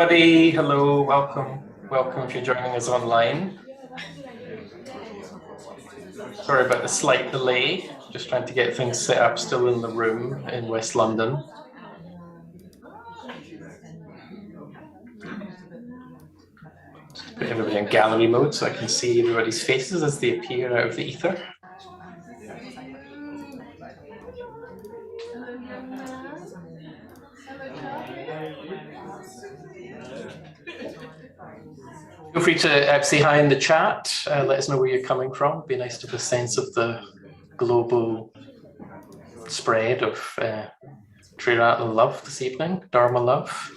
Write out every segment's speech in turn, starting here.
Everybody, hello, welcome if you're joining us online. Sorry about the slight delay, just trying to get things set up, still in the room in West London. Just put everybody in gallery mode so I can see everybody's faces as they appear out of the ether. Feel free to say hi in the chat, let us know where you're coming from. It'd be nice to have a sense of the global spread of Triratna love this evening, Dharma love.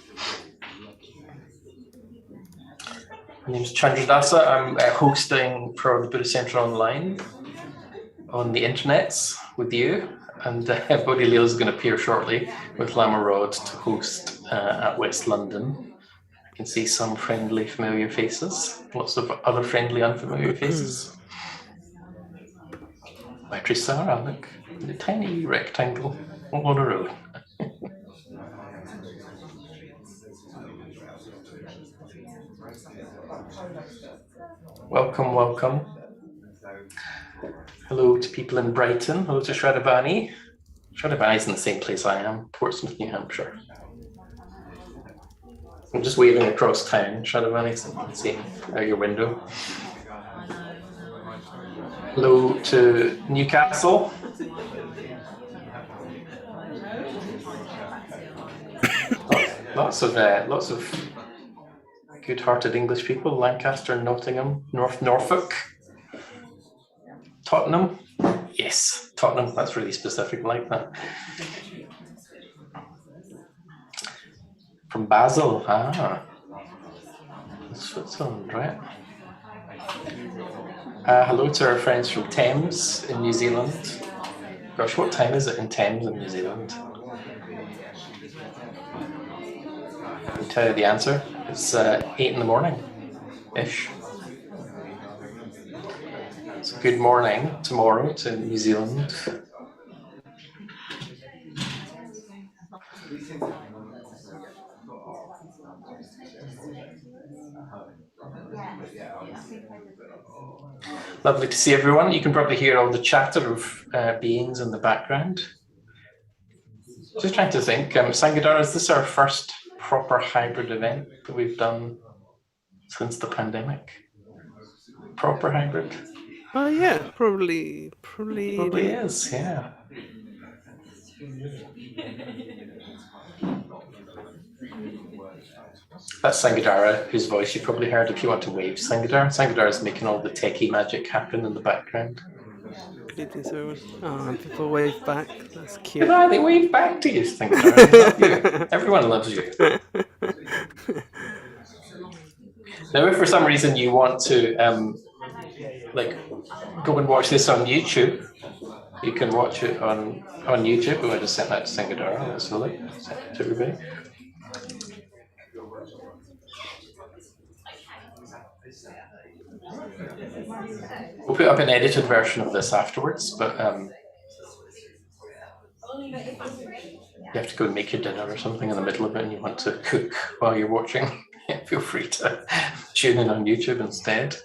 My name is Chandradasa. I'm hosting for the Buddhist Centre Online on the internets with you, and Bodhi Leela is going to appear shortly with Lama Rod to host at West London. I can see some friendly, familiar faces, lots of other friendly, unfamiliar faces. Maitrisara, look, the tiny rectangle on a road. Welcome, welcome. Hello to people in Brighton. Hello to Shradavani. Shradavani's in the same place I am, Portsmouth, New Hampshire. I'm just waving across town, Shradavani, so you can see out your window. Hello to Newcastle. Lots of good-hearted English people. Lancaster, Nottingham, Norfolk, Tottenham. Yes, Tottenham. That's really specific, like that. From Basel, Switzerland, right? Hello to our friends from Thames in New Zealand. Gosh, what time is it in Thames in New Zealand? I can tell you the answer. It's 8 in the morning-ish. So good morning tomorrow to New Zealand. Lovely to see everyone. You can probably hear all the chatter of beings in the background. Just trying to think, Sangadhara, is this our first proper hybrid event that we've done since the pandemic? Proper hybrid? Oh yeah, probably is, yeah. That's Sangadhara, whose voice you probably heard if you want to wave. Sangadhara is making all the techie magic happen in the background. greetings everyone. Oh, and people wave back. That's cute. Good eye, they wave back to you, Sangadhara. They love you. Everyone loves you. Now, if for some reason you want to go and watch this on YouTube, you can watch it on YouTube. I just sent that to Sangadhara. Let's look. Send it to everybody. We'll put up an edited version of this afterwards, but you have to go and make your dinner or something in the middle of it and you want to cook while you're watching, feel free to tune in on YouTube instead.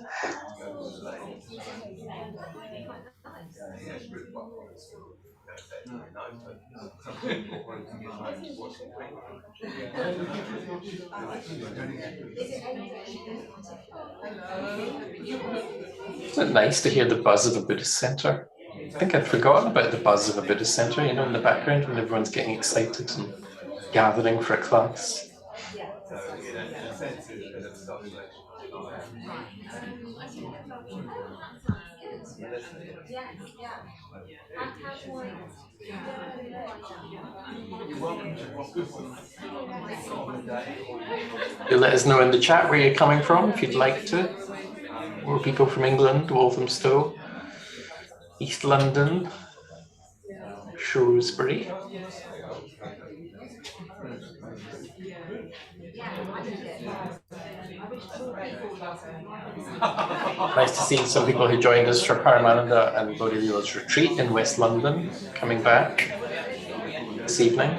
Isn't it nice to hear the buzz of a Buddhist centre? I think I'd forgotten about the buzz of a Buddhist centre, you know, in the background when everyone's getting excited and gathering for a class. You'll let us know in the chat where you're coming from if you'd like to. More people from England, Walthamstow, East London, Shrewsbury. Nice to see some people who joined us for Paramananda and Bodhi Leela's retreat in West London coming back this evening.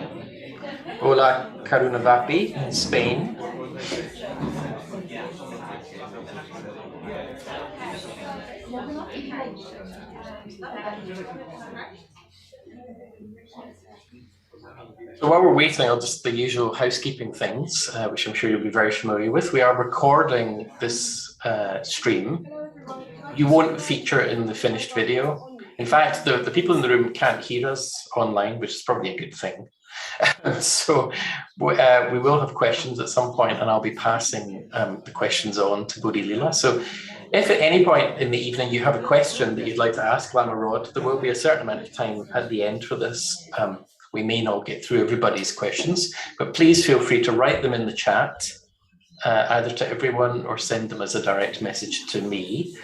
Hola Karunavapi in Spain. So while we're waiting, I'll just the usual housekeeping things, which I'm sure you'll be very familiar with. We are recording this stream. You won't feature it in the finished video. In fact, the people in the room can't hear us online, which is probably a good thing. So we will have questions at some point, and I'll be passing the questions on to Bodhi Leela. So if at any point in the evening you have a question that you'd like to ask Lama Rod, there will be a certain amount of time at the end for this. We may not get through everybody's questions, but please feel free to write them in the chat, either to everyone or send them as a direct message to me,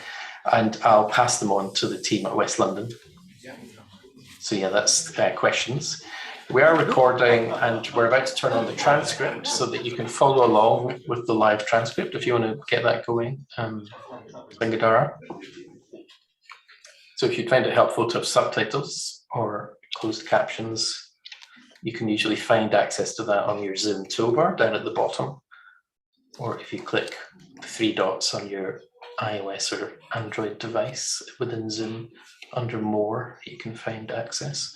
and I'll pass them on to the team at West London. So yeah, that's questions. We are recording and we're about to turn on the transcript so that you can follow along with the live transcript if you want to get that going, Lingadara. So if you find it helpful to have subtitles or closed captions, you can usually find access to that on your Zoom toolbar down at the bottom. Or if you click the 3 dots on your iOS or Android device within Zoom, under More, you can find access.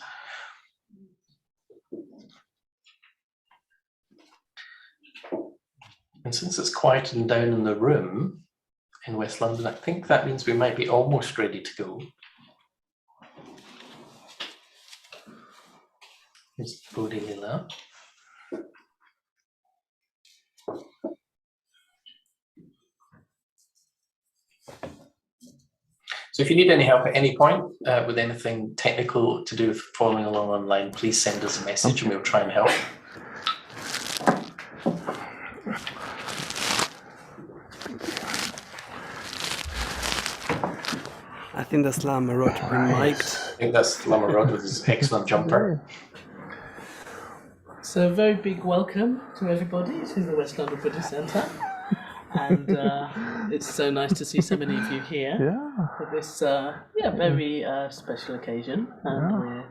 And since it's quieting down in the room in West London, I think that means we might be almost ready to go. Here's Bodhi Leela. So if you need any help at any point with anything technical to do with following along online, please send us a message and we'll try and help. I think that's Lama Rod being mic'd. I think that's Lama Rod with his excellent jumper. So a very big welcome to everybody to the West London Buddhist Centre. And it's so nice to see so many of you here for this very special occasion. And we're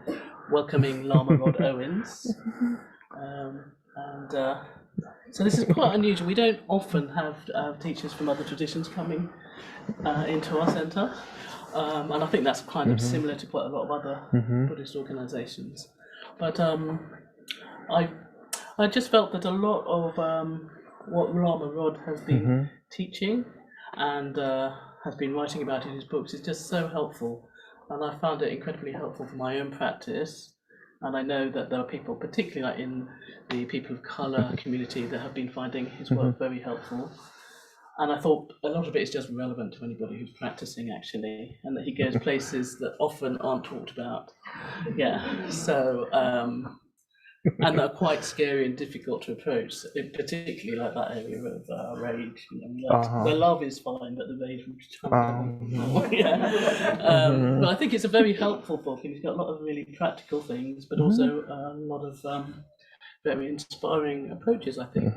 welcoming Lama Rod Owens. So this is quite unusual. We don't often have teachers from other traditions coming into our centre. And I think that's kind of similar to quite a lot of other Buddhist organisations. But I just felt that a lot of what Lama Rod has been teaching and has been writing about in his books is just so helpful. And I found it incredibly helpful for my own practice. And I know that there are people, particularly like in the people of colour community, that have been finding his work very helpful. And I thought a lot of it is just relevant to anybody who's practicing, actually, and that he goes places that often aren't talked about. Yeah, so, and they're quite scary and difficult to approach, particularly like that area of rage. You know, the love is fine, but the rage would but I think it's a very helpful book, and he's got a lot of really practical things, but also a lot of very inspiring approaches, I think.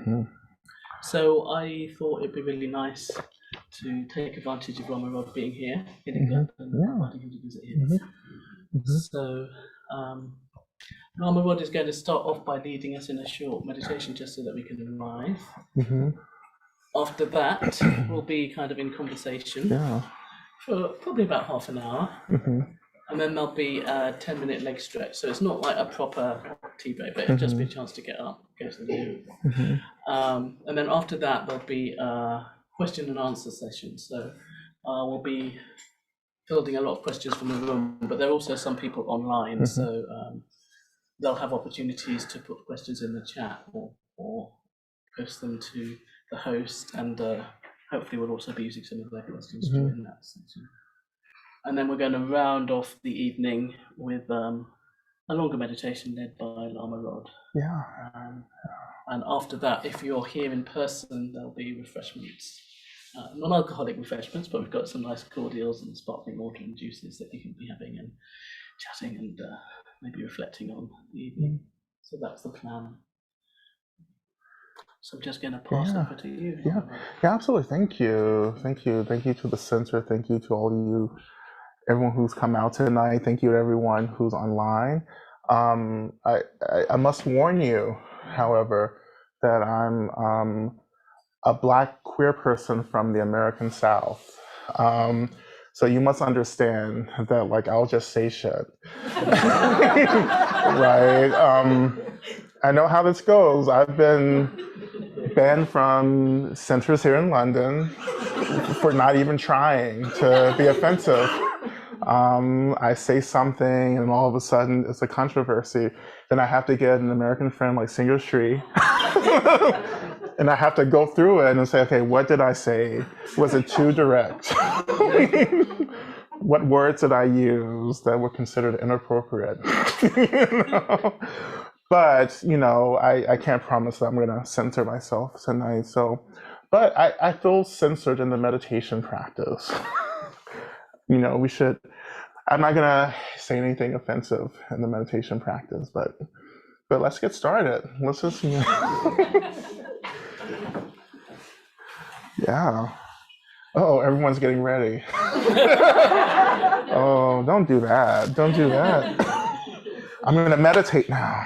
So I thought it'd be really nice to take advantage of Lama Rod being here in England and inviting him to visit here. So Lama Rod is going to start off by leading us in a short meditation just so that we can arrive. After that, we'll be kind of in conversation for probably about half an hour. And then there'll be a 10-minute leg stretch. So it's not like a proper tea break, but it'll just be a chance to get up, go to the loo. And then after that, there'll be a question and answer session. So we'll be fielding a lot of questions from the room, but there are also some people online. So they'll have opportunities to put questions in the chat or post them to the host. And hopefully we'll also be using some of their questions during that section. And then we're going to round off the evening with a longer meditation led by Lama Rod. And after that, if you're here in person, there'll be refreshments. Non-alcoholic refreshments, but we've got some nice cordials and sparkling water and juices that you can be having and chatting and maybe reflecting on the evening. So that's the plan. So I'm just going to pass over to you. Yeah, absolutely. Thank you to the center. Thank you to all you, everyone who's come out tonight. Thank you to everyone who's online. I must warn you, however, that a Black queer person from the American South. So you must understand that, like, I'll just say shit. Right? I know how this goes. I've been banned from centers here in London for not even trying to be offensive. I say something and all of a sudden it's a controversy. Then I have to get an American friend like Singer Shree. And I have to go through it and say, okay, what did I say? Was it too direct? What words did I use that were considered inappropriate? You know? But, you know, I can't promise that I'm going to censor myself tonight. So, but I feel censored in the meditation practice. You know, I'm not going to say anything offensive in the meditation practice, but let's get started. Let's just, you know. Yeah. Oh, everyone's getting ready. Oh, don't do that. Don't do that. I'm going to meditate now.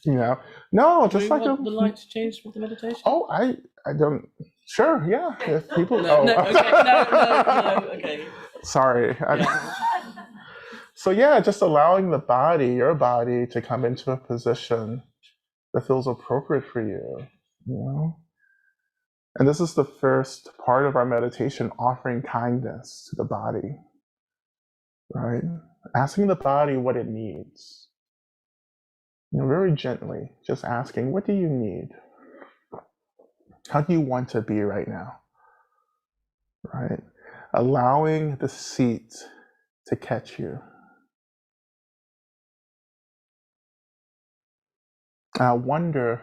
You know, no, Do just you like want the light to change with the meditation? Oh, I don't. Sure, yeah. If people. No, oh. no, okay, no, okay. Sorry. Yeah. So yeah, just allowing the body, your body, to come into a position that feels appropriate for you. You know. And this is the first part of our meditation, offering kindness to the body, right? Asking the body what it needs. You know, very gently, just asking, what do you need? How do you want to be right now? Right? Allowing the seat to catch you. And I wonder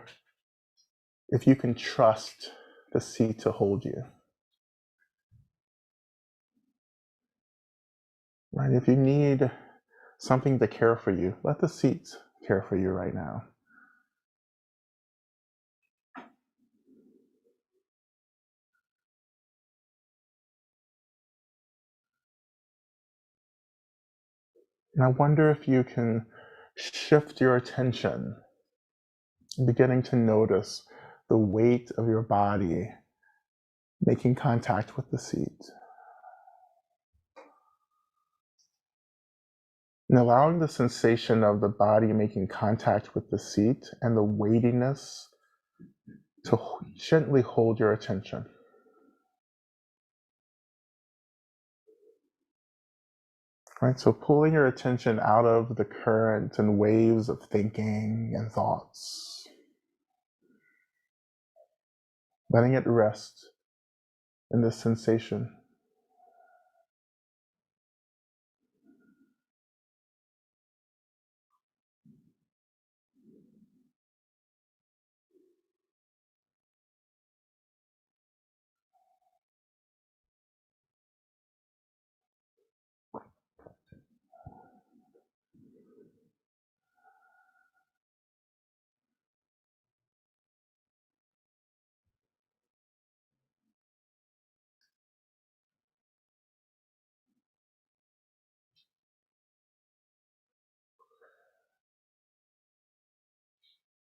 if you can trust the seat to hold you. Right? If you need something to care for you, let the seat care for you right now. And I wonder if you can shift your attention, beginning to notice the weight of your body making contact with the seat. And allowing the sensation of the body making contact with the seat and the weightiness to gently hold your attention. Right, so pulling your attention out of the current and waves of thinking and thoughts, letting it rest in this sensation.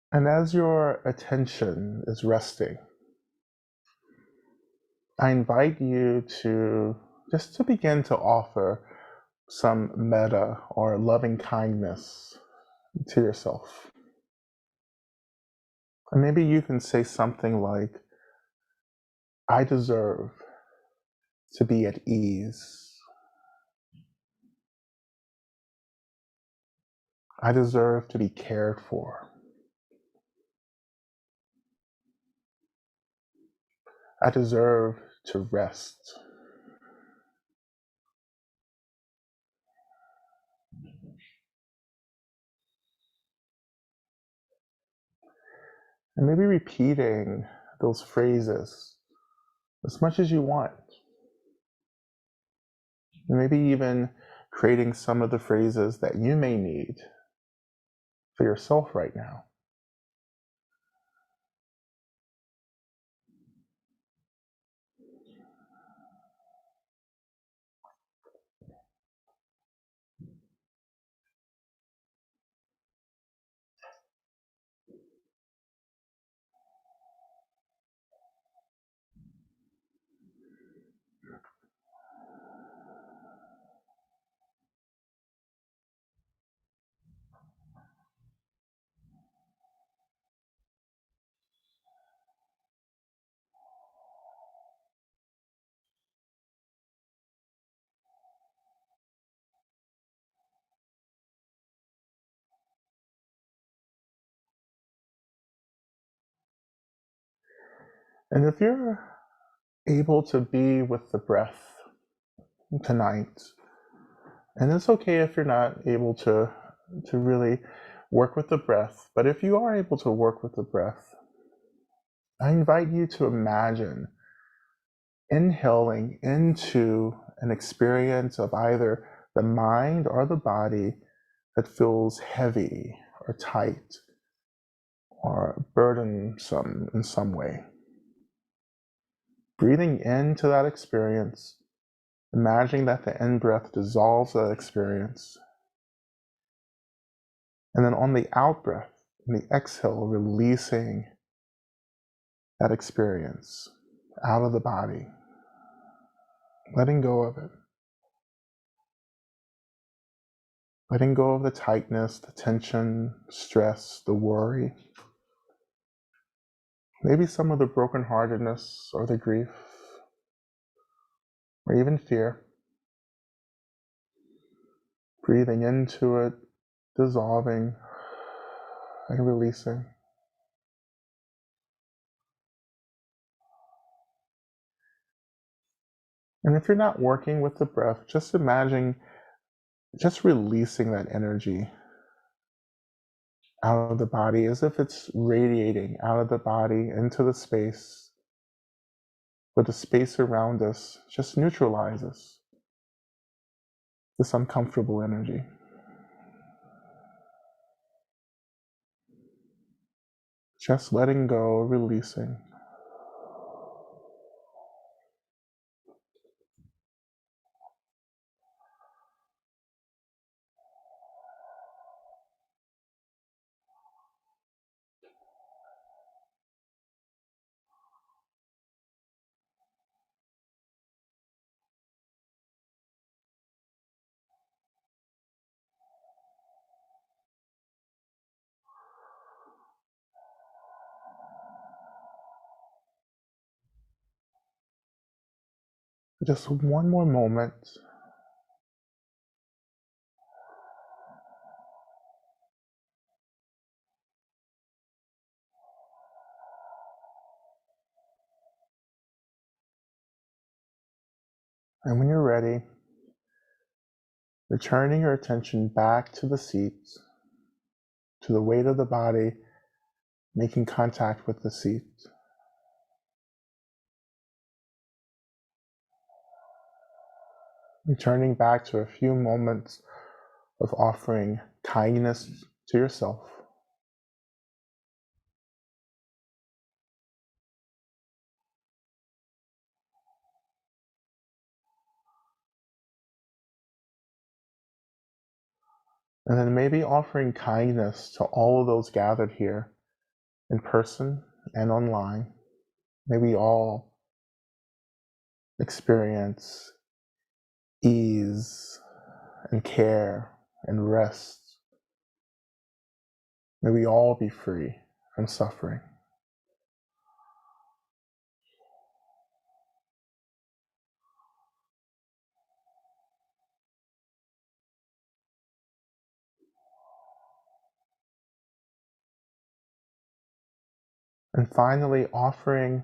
And as your attention is resting, I invite you to begin to offer some metta or loving kindness to yourself. And maybe you can say something like, I deserve to be at ease. I deserve to be cared for. I deserve to rest. And maybe repeating those phrases as much as you want. And maybe even creating some of the phrases that you may need for yourself right now. And if you're able to be with the breath tonight, and it's okay if you're not able to really work with the breath, but if you are able to work with the breath, I invite you to imagine inhaling into an experience of either the mind or the body that feels heavy or tight or burdensome in some way. Breathing into that experience, imagining that the in-breath dissolves that experience. And then on the out-breath, in the exhale, releasing that experience out of the body, letting go of it. Letting go of the tightness, the tension, stress, the worry. Maybe some of the brokenheartedness or the grief, or even fear. Breathing into it, dissolving and releasing. And if you're not working with the breath, just imagine just releasing that energy out of the body as if it's radiating out of the body into the space, but the space around us just neutralizes this uncomfortable energy. Just letting go, releasing. Just one more moment. And when you're ready, returning your attention back to the seat, to the weight of the body, making contact with the seat. Returning back to a few moments of offering kindness to yourself. And then maybe offering kindness to all of those gathered here in person and online. May we all experience ease and care and rest. May we all be free from suffering. And finally, offering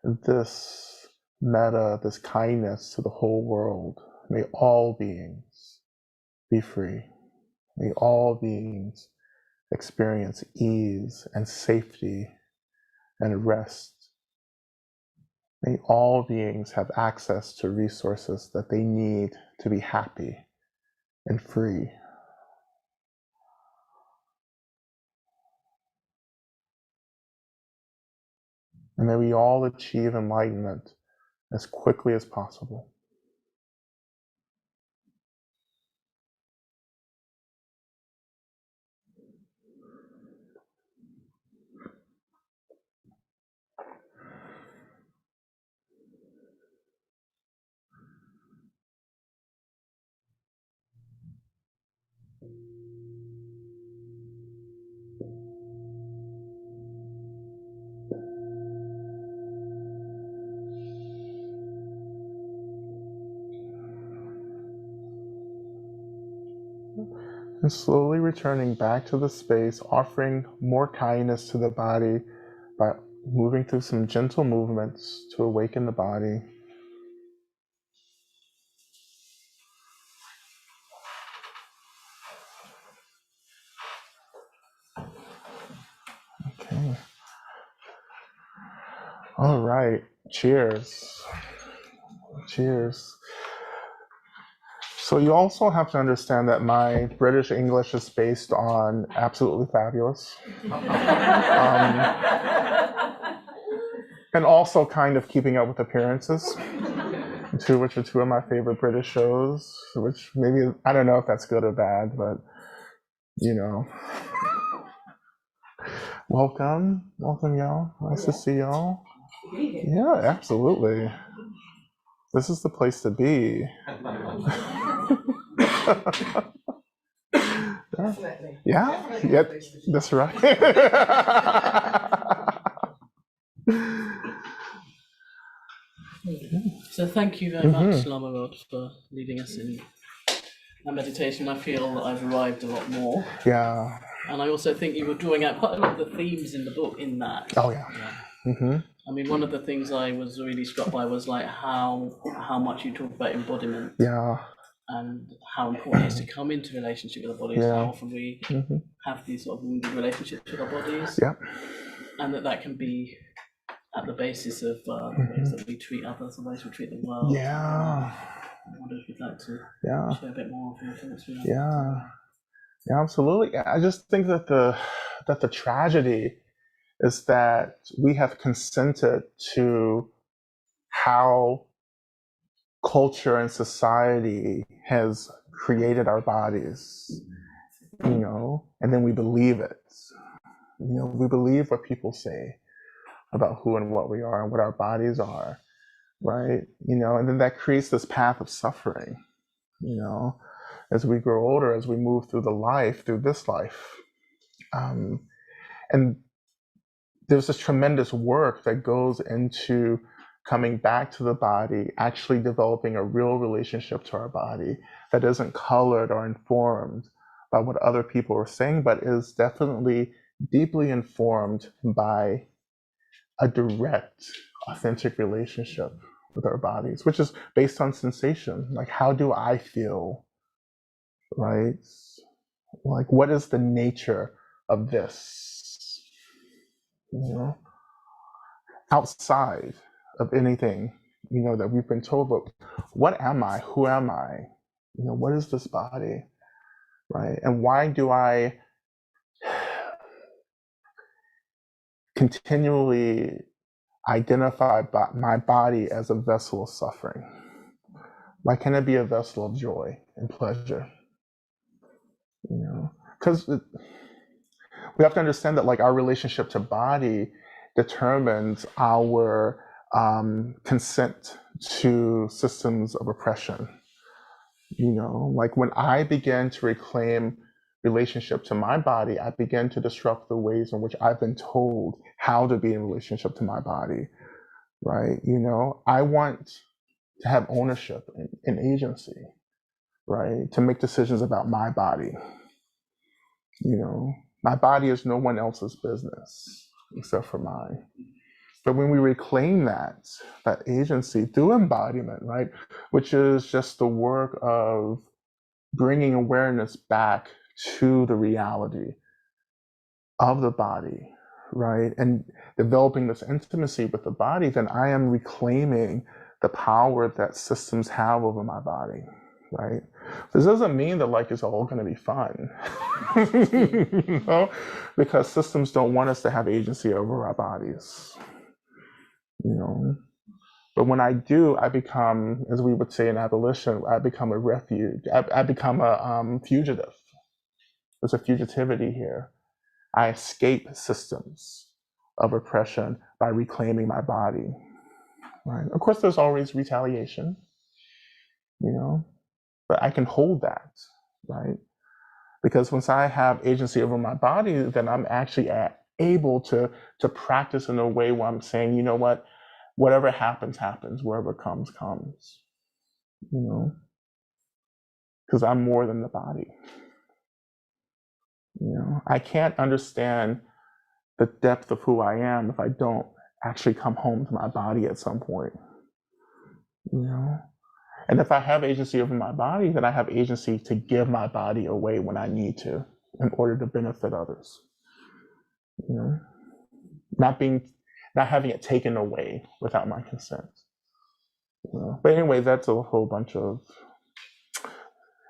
this metta, this kindness to the whole world. May all beings be free. May all beings experience ease and safety and rest. May all beings have access to resources that they need to be happy and free. And may we all achieve enlightenment as quickly as possible. And slowly returning back to the space, offering more kindness to the body by moving through some gentle movements to awaken the body. Okay. All right. Cheers. Cheers. So you also have to understand that my British English is based on absolutely fabulous. And also kind of keeping up with appearances, which are two of my favorite British shows, which maybe, I don't know if that's good or bad, but, you know. Welcome, y'all. Nice to see y'all. Yeah, absolutely. This is the place to be. Yeah, that's right. So thank you very much, Lama Rod, for leading us in a meditation. I feel that I've arrived a lot more. Yeah. And I also think you were drawing out quite a lot of the themes in the book in that. Oh, yeah. I mean, one of the things I was really struck by was like how much you talk about embodiment. Yeah. And how important it is to come into relationship with our bodies. Yeah. How often we have these sort of wounded relationships with our bodies. Yeah. And that can be at the basis of the ways that we treat others, the ways we treat the world. Yeah. I wonder if you'd like to share a bit more of your thoughts with that. Yeah, absolutely. I just think that the tragedy is that we have consented to how culture and society has created our bodies, and then we believe it. We believe what people say about who and what we are and what our bodies are, right? And then that creates this path of suffering, as we grow older, as we move through this life. And there's this tremendous work that goes into coming back to the body, actually developing a real relationship to our body that isn't colored or informed by what other people are saying, but is definitely deeply informed by a direct, authentic relationship with our bodies, which is based on sensation. Like, how do I feel, right? Like, what is the nature of this? Outside of anything, that we've been told, but what am I? Who am I? What is this body, right? And why do I continually identify my body as a vessel of suffering? Why can't it be a vessel of joy and pleasure? Because we have to understand that, like, our relationship to body determines our consent to systems of oppression. Like, when I began to reclaim relationship to my body, I began to disrupt the ways in which I've been told how to be in relationship to my body, right? I want to have ownership and agency, right? To make decisions about my body. My body is no one else's business except for mine. But when we reclaim that agency through embodiment, right, which is just the work of bringing awareness back to the reality of the body, right, and developing this intimacy with the body, then I am reclaiming the power that systems have over my body, right? This doesn't mean that, like, it's all going to be fun, because systems don't want us to have agency over our bodies. But when I do, I become, as we would say in abolition, I become a refuge. I become a fugitive. There's a fugitivity here. I escape systems of oppression by reclaiming my body. Right? Of course, there's always retaliation, but I can hold that, right? Because once I have agency over my body, then I'm actually able to practice in a way where I'm saying, you know what, whatever happens, happens. Wherever comes, comes. Because I'm more than the body. I can't understand the depth of who I am if I don't actually come home to my body at some point. You know? And if I have agency over my body, then I have agency to give my body away when I need to in order to benefit others. You know? Not having it taken away without my consent. You know? But anyway, that's a whole bunch of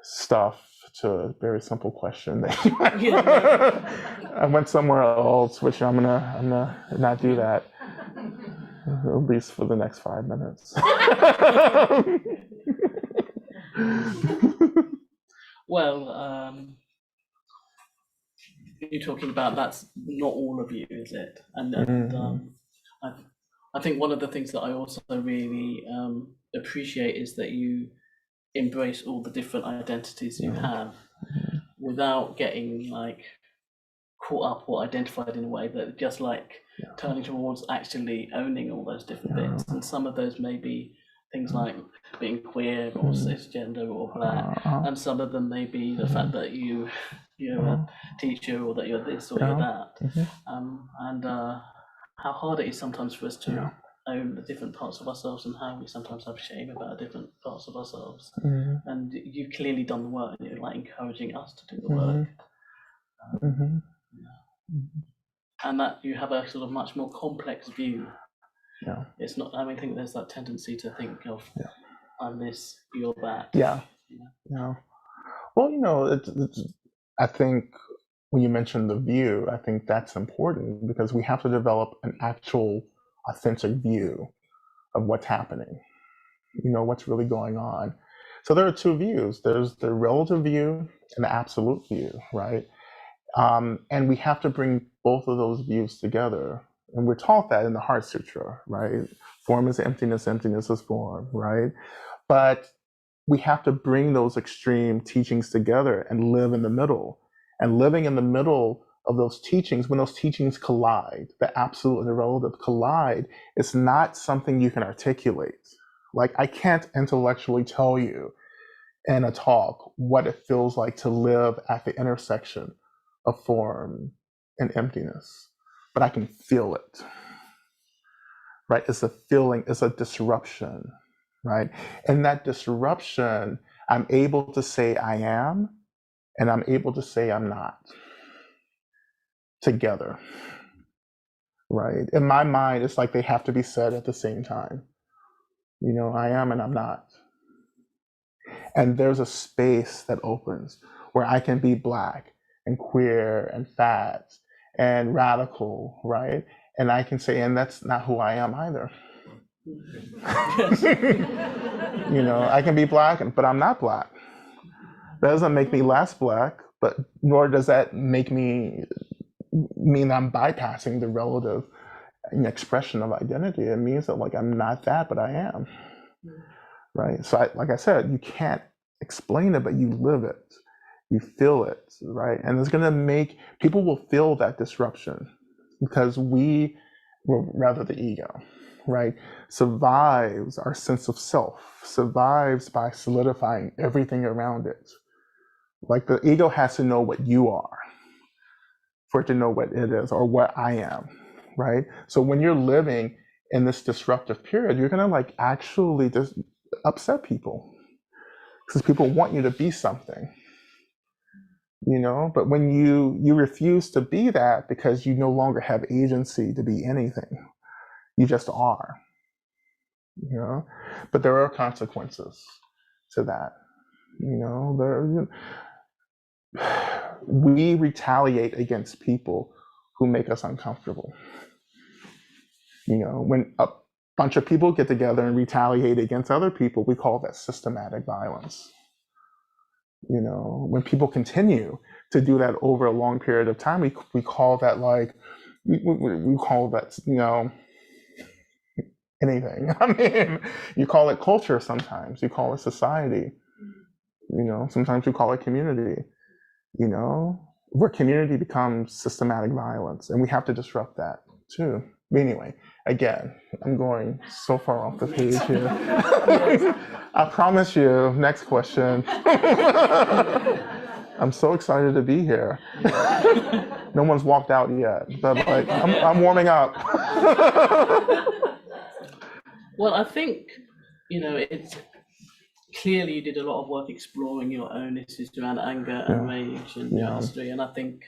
stuff to a very simple question. I went somewhere else, which I'm gonna not do that, at least for the next 5 minutes. Well, you're talking about that's not all of you, is it? And I think one of the things that I also really appreciate is that you embrace all the different identities you have without getting like caught up or identified in a way, but just like turning towards actually owning all those different bits. And some of those may be things like being queer or cisgender or black, and some of them may be the fact that you're a teacher or that you're this or you're that. And how hard it is sometimes for us to own the different parts of ourselves, and how we sometimes have shame about different parts of ourselves. And you've clearly done the work, and you're like encouraging us to do the work. And that you have a sort of much more complex view. It's not, I think there's that tendency to think of I'm this, you're that. Well, I think when you mentioned the view, I think that's important because we have to develop an actual authentic view of what's happening, what's really going on. So there are two views. There's the relative view and the absolute view, right? And we have to bring both of those views together. And we're taught that in the Heart Sutra, right? Form is emptiness, emptiness is form, right? But we have to bring those extreme teachings together and live in the middle. And living in the middle of those teachings, when those teachings collide, the absolute and the relative collide, it's not something you can articulate. Like, I can't intellectually tell you in a talk what it feels like to live at the intersection of form and emptiness, but I can feel it, right? It's a feeling, it's a disruption, right? And that disruption, I'm able to say I am, and I'm able to say I'm not, together, right? In my mind, it's like they have to be said at the same time. I am and I'm not. And there's a space that opens where I can be Black and queer and fat and radical, right? And I can say, and that's not who I am either. I can be Black, but I'm not Black. That doesn't make me less Black, but nor does that make me mean I'm bypassing the relative expression of identity. It means that I'm not that, but I am, right? So like I said, you can't explain it, but you live it. You feel it, right? And it's gonna make, people will feel that disruption because rather the ego, right, survives our sense of self, survives by solidifying everything around it. Like the ego has to know what you are for it to know what it is or what I am, right? So when you're living in this disruptive period, you're gonna actually just upset people because people want you to be something. But when you refuse to be that because you no longer have agency to be anything, you just are, but there are consequences to that. We retaliate against people who make us uncomfortable. When a bunch of people get together and retaliate against other people, we call that systematic violence. When people continue to do that over a long period of time, we call that we call that, anything. I mean, you call it culture sometimes, you call it society, sometimes you call it community, where community becomes systematic violence, and we have to disrupt that too. But anyway, again, I'm going so far off the page here. I promise you, next question. I'm so excited to be here. No one's walked out yet, but like I'm warming up. Well, I think, it's clearly you did a lot of work exploring your own issues around anger and rage and your history, and I think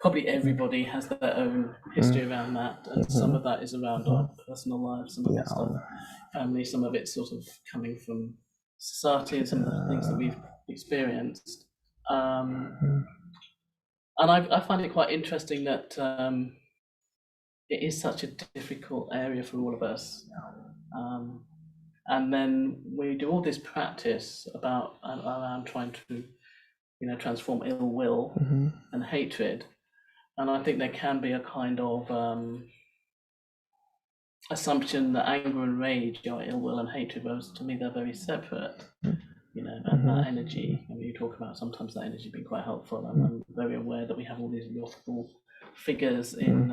probably everybody has their own history around that, and some of that is around our personal lives, some of it's stuff family, some of it's sort of coming from society, and some of the things that we've experienced. And I find it quite interesting that it is such a difficult area for all of us. And then we do all this practice around trying to, transform ill will and hatred. And I think there can be a kind of assumption that anger and rage are ill will and hatred, whereas to me they're very separate. And that energy, you talk about sometimes that energy being quite helpful. I'm very aware that we have all these wrathful figures in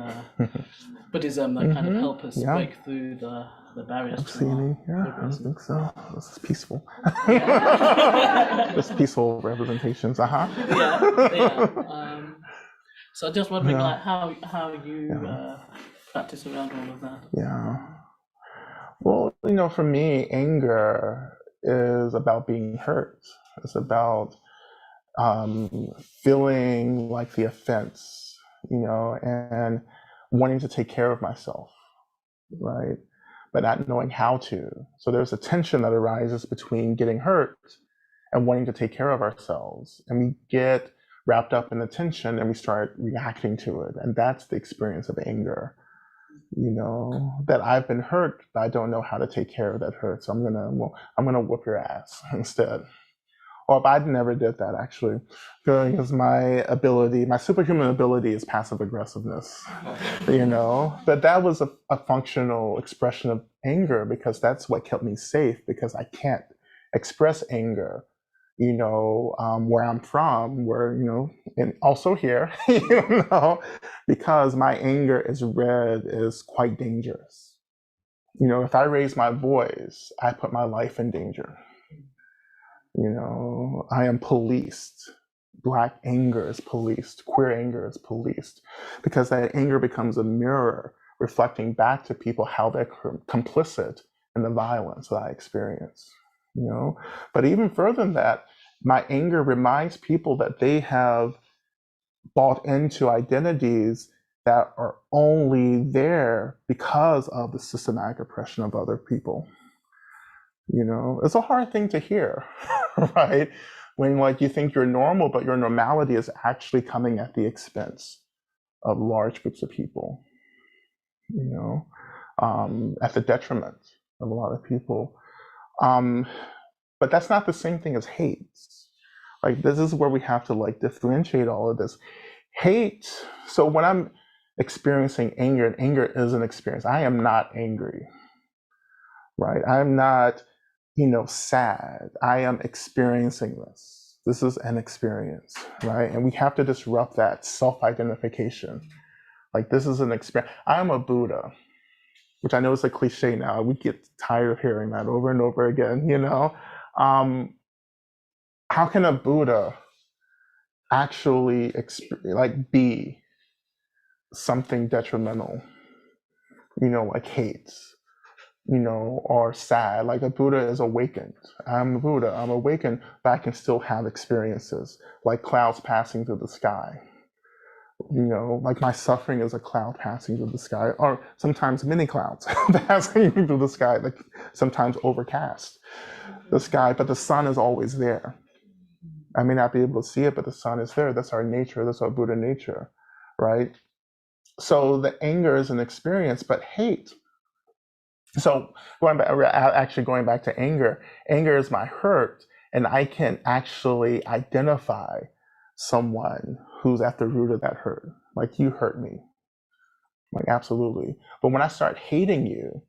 Buddhism that kind of help us break through the barriers. I think so. This is peaceful. Just peaceful representations. So just wondering, like, how you practice around all of that. Well, for me, anger is about being hurt. It's about feeling like the offense, and wanting to take care of myself, right? But not knowing how to. So there's a tension that arises between getting hurt and wanting to take care of ourselves. And we get wrapped up in the tension and we start reacting to it. And that's the experience of anger. That I've been hurt, but I don't know how to take care of that hurt. So I'm gonna whoop your ass instead. Or if I never did that, actually, because my superhuman ability is passive aggressiveness, But that was a functional expression of anger because that's what kept me safe, because I can't express anger, where I'm from, where, and also here, because my anger is read as quite dangerous. If I raise my voice, I put my life in danger. I am policed. Black anger is policed. Queer anger is policed, because that anger becomes a mirror reflecting back to people how they're complicit in the violence that I experience. But even further than that, my anger reminds people that they have bought into identities that are only there because of the systematic oppression of other people. It's a hard thing to hear, right? When you think you're normal, but your normality is actually coming at the expense of large groups of people, at the detriment of a lot of people. But that's not the same thing as hate. This is where we have to differentiate all of this. Hate, so when I'm experiencing anger, and anger is an experience, I am not angry, right? I'm not, sad. I am experiencing this. This is an experience, right? And we have to disrupt that self-identification. This is an experience. I am a Buddha, which I know is a cliche now. We get tired of hearing that over and over again, How can a Buddha actually be something detrimental, like hate, or sad? Like a Buddha is awakened. I'm a Buddha, I'm awakened, but I can still have experiences like clouds passing through the sky. My suffering is a cloud passing through the sky, or sometimes many clouds passing through the sky, sometimes overcast the sky, but the sun is always there. I may not be able to see it, but the sun is there. That's our nature. That's our Buddha nature, right? So the anger is an experience, but hate. So going back to anger is my hurt, and I can actually identify someone who's at the root of that hurt. You hurt me, absolutely. But when I start hating you,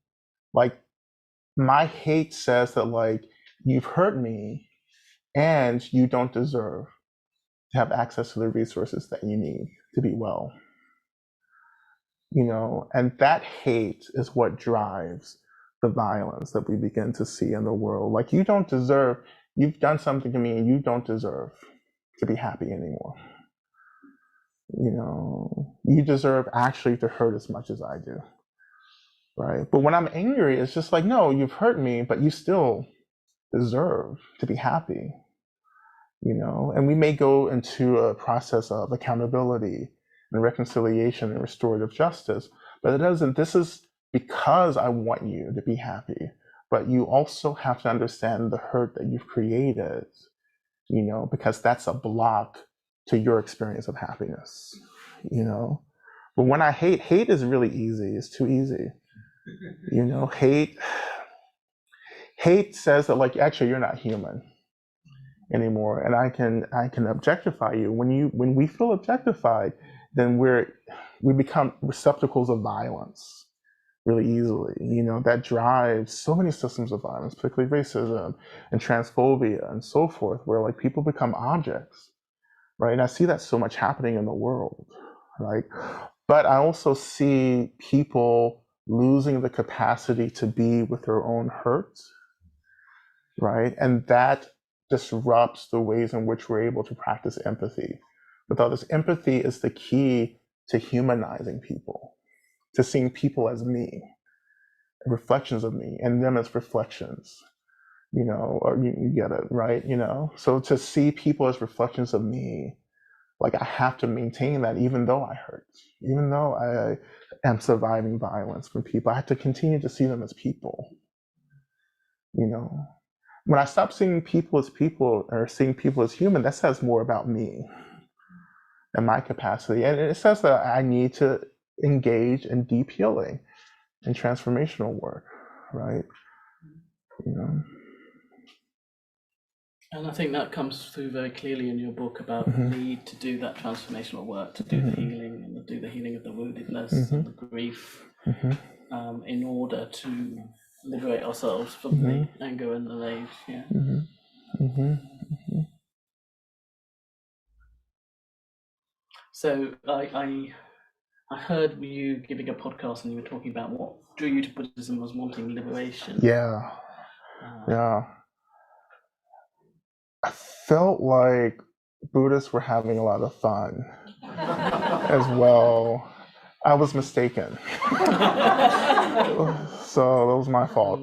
my hate says that you've hurt me, and you don't deserve to have access to the resources that you need to be well. And that hate is what drives the violence that we begin to see in the world. You don't deserve, you've done something to me and you don't deserve to be happy anymore. You know, you deserve actually to hurt as much as I do, right? But when I'm angry, it's just like, no, you've hurt me, but you still deserve to be happy, you know? And we may go into a process of accountability and reconciliation and restorative justice, but it doesn't, this is because I want you to be happy, but you also have to understand the hurt that you've created, you know, because that's a block to your experience of happiness, you know? But when I hate is really easy. It's too easy. You know, hate says that, like, actually you're not human anymore, and I can objectify you. When we feel objectified, then we become receptacles of violence really easily. You know, that drives so many systems of violence, particularly racism and transphobia and so forth, where like people become objects, right? And I see that so much happening in the world, right? But I also see people losing the capacity to be with their own hurt, right? And that disrupts the ways in which we're able to practice empathy. Without this, empathy is the key to humanizing people, to seeing people as me, reflections of me, and them as reflections, you know, or you get it, right? You know, so to see people as reflections of me, like I have to maintain that even though I hurt, even though I am surviving violence from people, I have to continue to see them as people, you know. When I stop seeing people as people or seeing people as human, that says more about me and my capacity. And it says that I need to engage in deep healing and transformational work, right? You know. And I think that comes through very clearly in your book about the need to do that transformational work, to do the healing and to do the healing of the woundedness and the grief in order to liberate ourselves from the anger and the rage. Yeah. So I heard you giving a podcast and you were talking about what drew you to Buddhism was wanting liberation. Yeah. Yeah. I felt like Buddhists were having a lot of fun as well. I was mistaken. So that was my fault.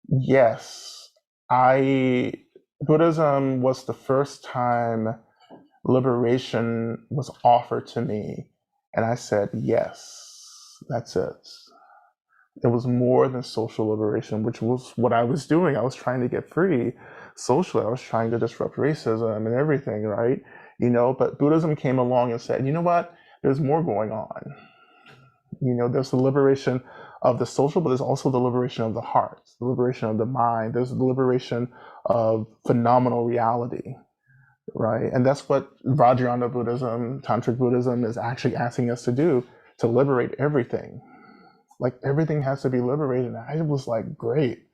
Yes, Buddhism was the first time liberation was offered to me, and I said, yes, that's it. It was more than social liberation, which was what I was doing. I was trying to get free socially. I was trying to disrupt racism and everything, right? You know, but Buddhism came along and said, you know what? There's more going on. You know, there's the liberation of the social, but there's also the liberation of the heart, the liberation of the mind. There's the liberation of phenomenal reality, right? And that's what Vajrayana Buddhism, Tantric Buddhism is actually asking us to do, to liberate everything. Like everything has to be liberated. And I was like, great.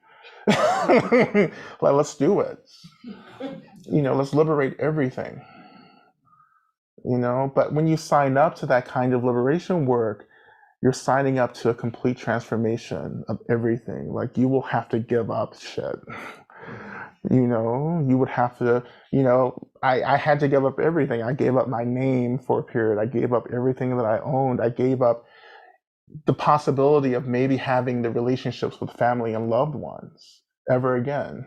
Like, let's do it. You know, let's liberate everything. You know, but when you sign up to that kind of liberation work, you're signing up to a complete transformation of everything. Like you will have to give up shit. You know, you would have to, you know, I had to give up everything. I gave up my name for a period. I gave up everything that I owned. I gave up the possibility of maybe having the relationships with family and loved ones ever again.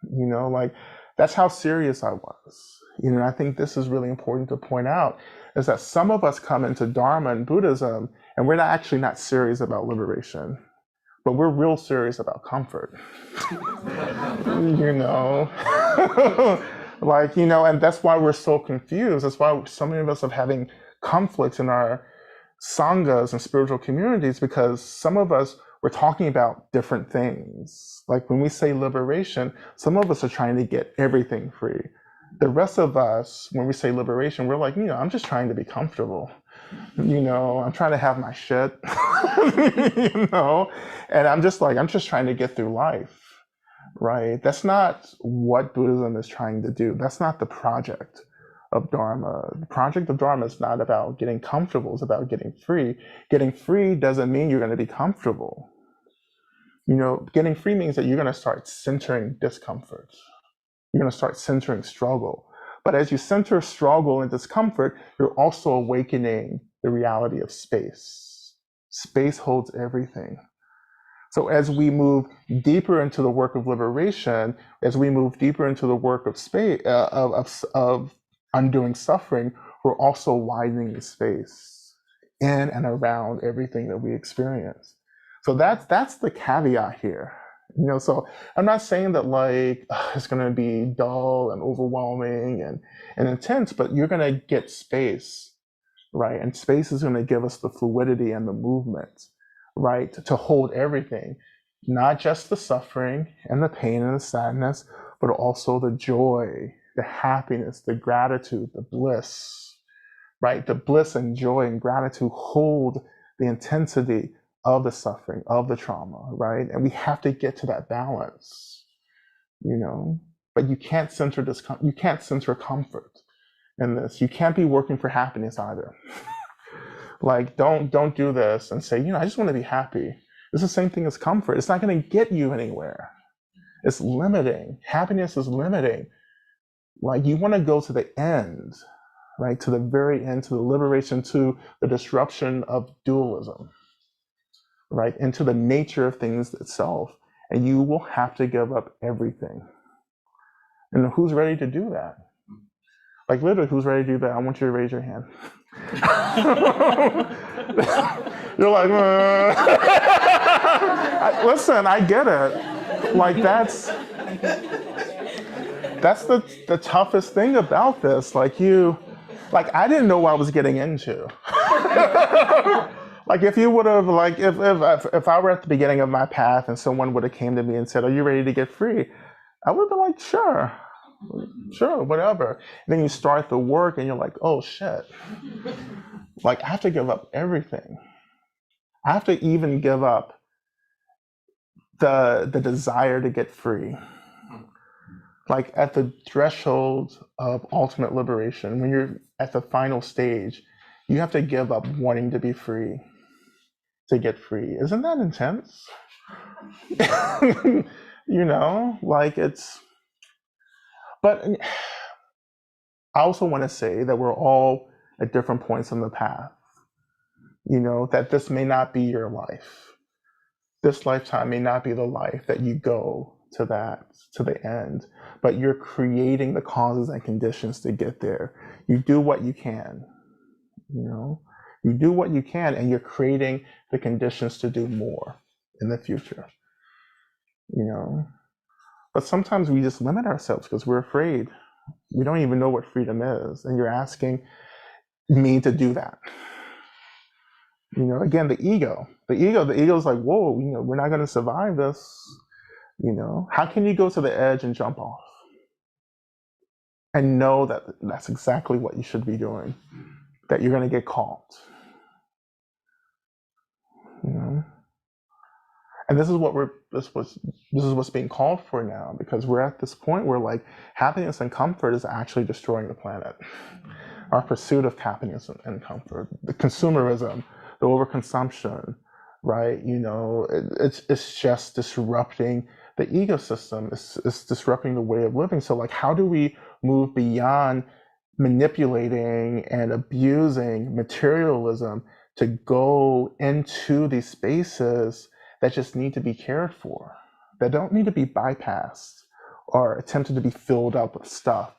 You know, like that's how serious I was. You know, I think this is really important to point out, is that some of us come into Dharma and Buddhism and we're not serious about liberation, but we're real serious about comfort. You know, like, you know, and that's why we're so confused. That's why so many of us are having conflicts in our sanghas and spiritual communities, because some of us we're talking about different things. Like when we say liberation, some of us are trying to get everything free. The rest of us, when we say liberation, we're like, you know, I'm just trying to be comfortable. You know, I'm trying to have my shit. You know, and I'm just trying to get through life. Right? That's not what Buddhism is trying to do. That's not the project of Dharma. The project of Dharma is not about getting comfortable. It's about getting free. Getting free doesn't mean you're going to be comfortable. Getting free means that you're going to start centering discomfort. You're going to start centering struggle. But as you center struggle and discomfort, you're also awakening the reality of space. Space holds everything. So as we move deeper into the work of liberation, as we move deeper into the work of space, of undoing suffering, we're also widening the space in and around everything that we experience. So that's the caveat here. So I'm not saying that it's going to be dull and overwhelming and intense, but you're going to get space, right? And space is going to give us the fluidity and the movement, right? To hold everything, not just the suffering and the pain and the sadness, but also the joy, the happiness, the gratitude, the bliss, right? The bliss and joy and gratitude hold the intensity of the suffering, of the trauma, right? And we have to get to that balance, but you can't center you can't center comfort in this. You can't be working for happiness either. Don't do this and say, I just want to be happy. It's the same thing as comfort. It's not going to get you anywhere. It's limiting. Happiness is limiting. You want to go to the end, right? To the very end, to the liberation, to the disruption of dualism, right? Into the nature of things itself. And you will have to give up everything. And who's ready to do that? Literally, who's ready to do that? I want you to raise your hand. You're like, listen, I get it. That's the toughest thing about this. I didn't know what I was getting into. If you would have, if I were at the beginning of my path and someone would have came to me and said, "Are you ready to get free?" I would have been like, sure, whatever. And then you start the work and you're like, oh shit. I have to give up everything. I have to even give up the desire to get free. At the threshold of ultimate liberation, when you're at the final stage, you have to give up wanting to be free to get free. Isn't that intense? But I also want to say that we're all at different points on the path. That this may not be your life. This lifetime may not be the life that you go to the end, but you're creating the causes and conditions to get there. You do what you can, you do what you can, and you're creating the conditions to do more in the future, But sometimes we just limit ourselves because we're afraid. We don't even know what freedom is. And you're asking me to do that. Again, the ego is like, whoa, we're not going to survive this. How can you go to the edge and jump off and know that that's exactly what you should be doing, that you're going to get caught, And this is what's being called for now, because we're at this point where happiness and comfort is actually destroying the planet. Our pursuit of happiness and comfort, the consumerism, the overconsumption, right? It's just disrupting the ecosystem. It's disrupting the way of living. So how do we move beyond manipulating and abusing materialism to go into these spaces that just need to be cared for, that don't need to be bypassed or attempted to be filled up with stuff,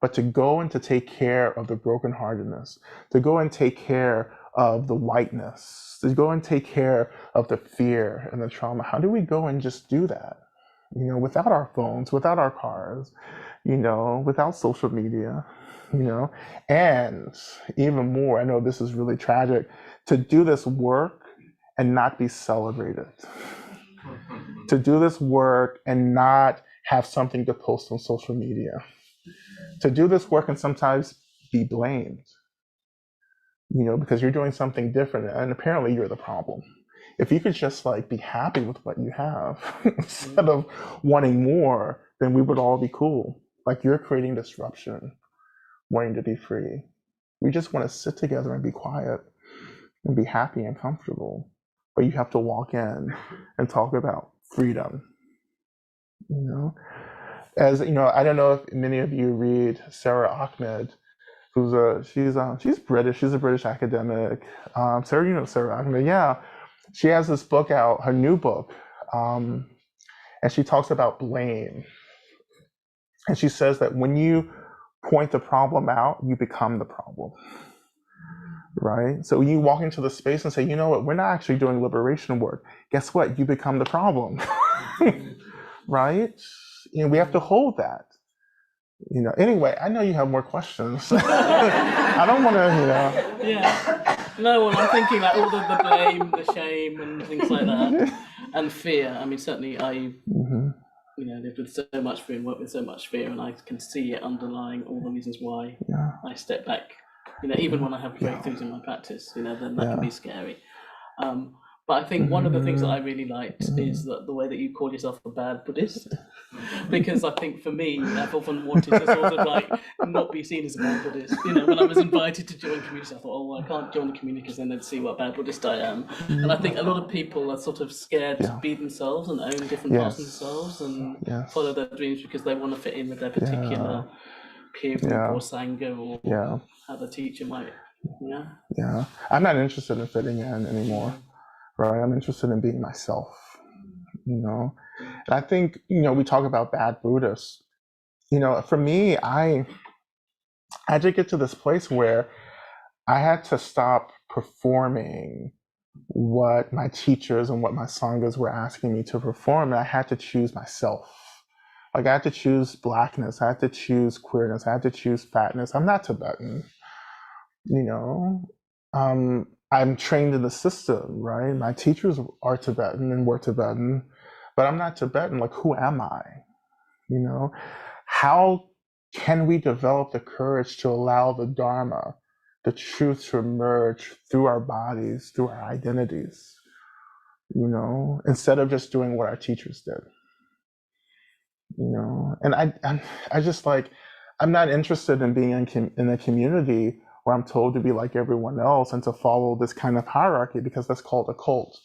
but to go and to take care of the brokenheartedness, to go and take care of the whiteness, to go and take care of the fear and the trauma? How do we go and just do that? Without our phones, without our cars, without social media, and even more, I know this is really tragic, to do this work and not be celebrated, to do this work and not have something to post on social media, to do this work and sometimes be blamed, because you're doing something different and apparently you're the problem. If you could just be happy with what you have instead of wanting more, then we would all be cool. You're creating disruption, wanting to be free. We just want to sit together and be quiet and be happy and comfortable. But you have to walk in and talk about freedom. As you know, I don't know if many of you read Sarah Ahmed, she's British. She's a British academic. Sarah, you know Sarah Ahmed, yeah. She has this book out, her new book, and she talks about blame. And she says that when you point the problem out, you become the problem, right? So when you walk into the space and say, you know what, we're not actually doing liberation work. Guess what? You become the problem, right? We have to hold that. Anyway, I know you have more questions. I don't want to, Yeah. No, well, I'm thinking like all the blame, the shame, and things like that, and fear. I mean, certainly I, lived with so much fear and worked with so much fear, and I can see it underlying all the reasons why I step back. Even when I have breakthroughs in my practice, then that can be scary. But I think one of the things that I really liked is that the way that you call yourself a bad Buddhist, because I think for me, I've often wanted to sort of like not be seen as a bad Buddhist. When I was invited to join communities, I thought, I can't join the community because then they'd see what bad Buddhist I am. And I think a lot of people are sort of scared to be themselves and own different parts of themselves and follow their dreams because they want to fit in with their particular peer group or sangha or how the teacher might. Yeah. I'm not interested in fitting in anymore. Right, I'm interested in being myself, And I think, we talk about bad Buddhists. For me, I did get to this place where I had to stop performing what my teachers and what my sanghas were asking me to perform, and I had to choose myself. Like I had to choose Blackness, I had to choose queerness, I had to choose fatness. I'm not Tibetan, I'm trained in the system, right? My teachers are Tibetan and were Tibetan, but I'm not Tibetan. Like, who am I? How can we develop the courage to allow the Dharma, the truth to emerge through our bodies, through our identities, instead of just doing what our teachers did, And I just I'm not interested in being in a community where I'm told to be like everyone else and to follow this kind of hierarchy because that's called a cult.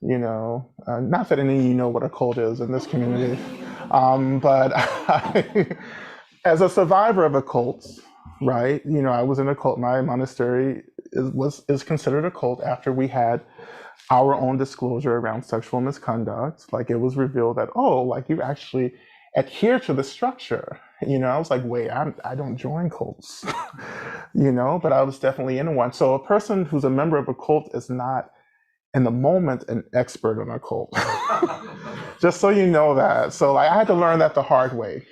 Not that any of you know what a cult is in this community, but as a survivor of a cult, right? I was in a cult. My monastery is considered a cult after we had our own disclosure around sexual misconduct. Like it was revealed that you actually adhere to the structure. I was like, wait, I don't join cults, but I was definitely in one. So a person who's a member of a cult is not in the moment an expert on a cult. Just so you know that. So I had to learn that the hard way.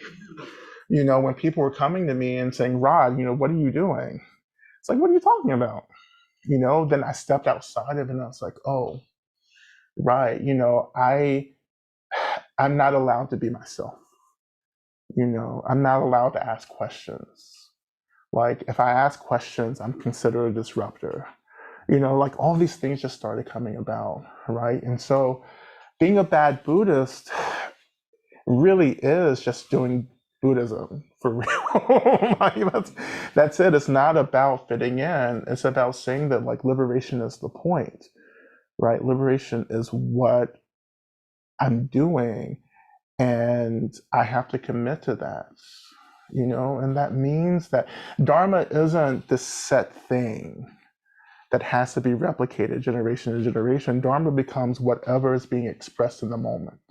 When people were coming to me and saying, Rod, what are you doing? It's like, what are you talking about? Then I stepped outside of it and I was like, oh, right. I'm not allowed to be myself. I'm not allowed to ask questions. Like if I ask questions, I'm considered a disruptor. All these things just started coming about, right? And so being a bad Buddhist really is just doing Buddhism for real. That's it. It's not about fitting in. It's about saying that liberation is the point, right? Liberation is what I'm doing. And I have to commit to that, and that means that Dharma isn't this set thing that has to be replicated generation to generation. Dharma becomes whatever is being expressed in the moment.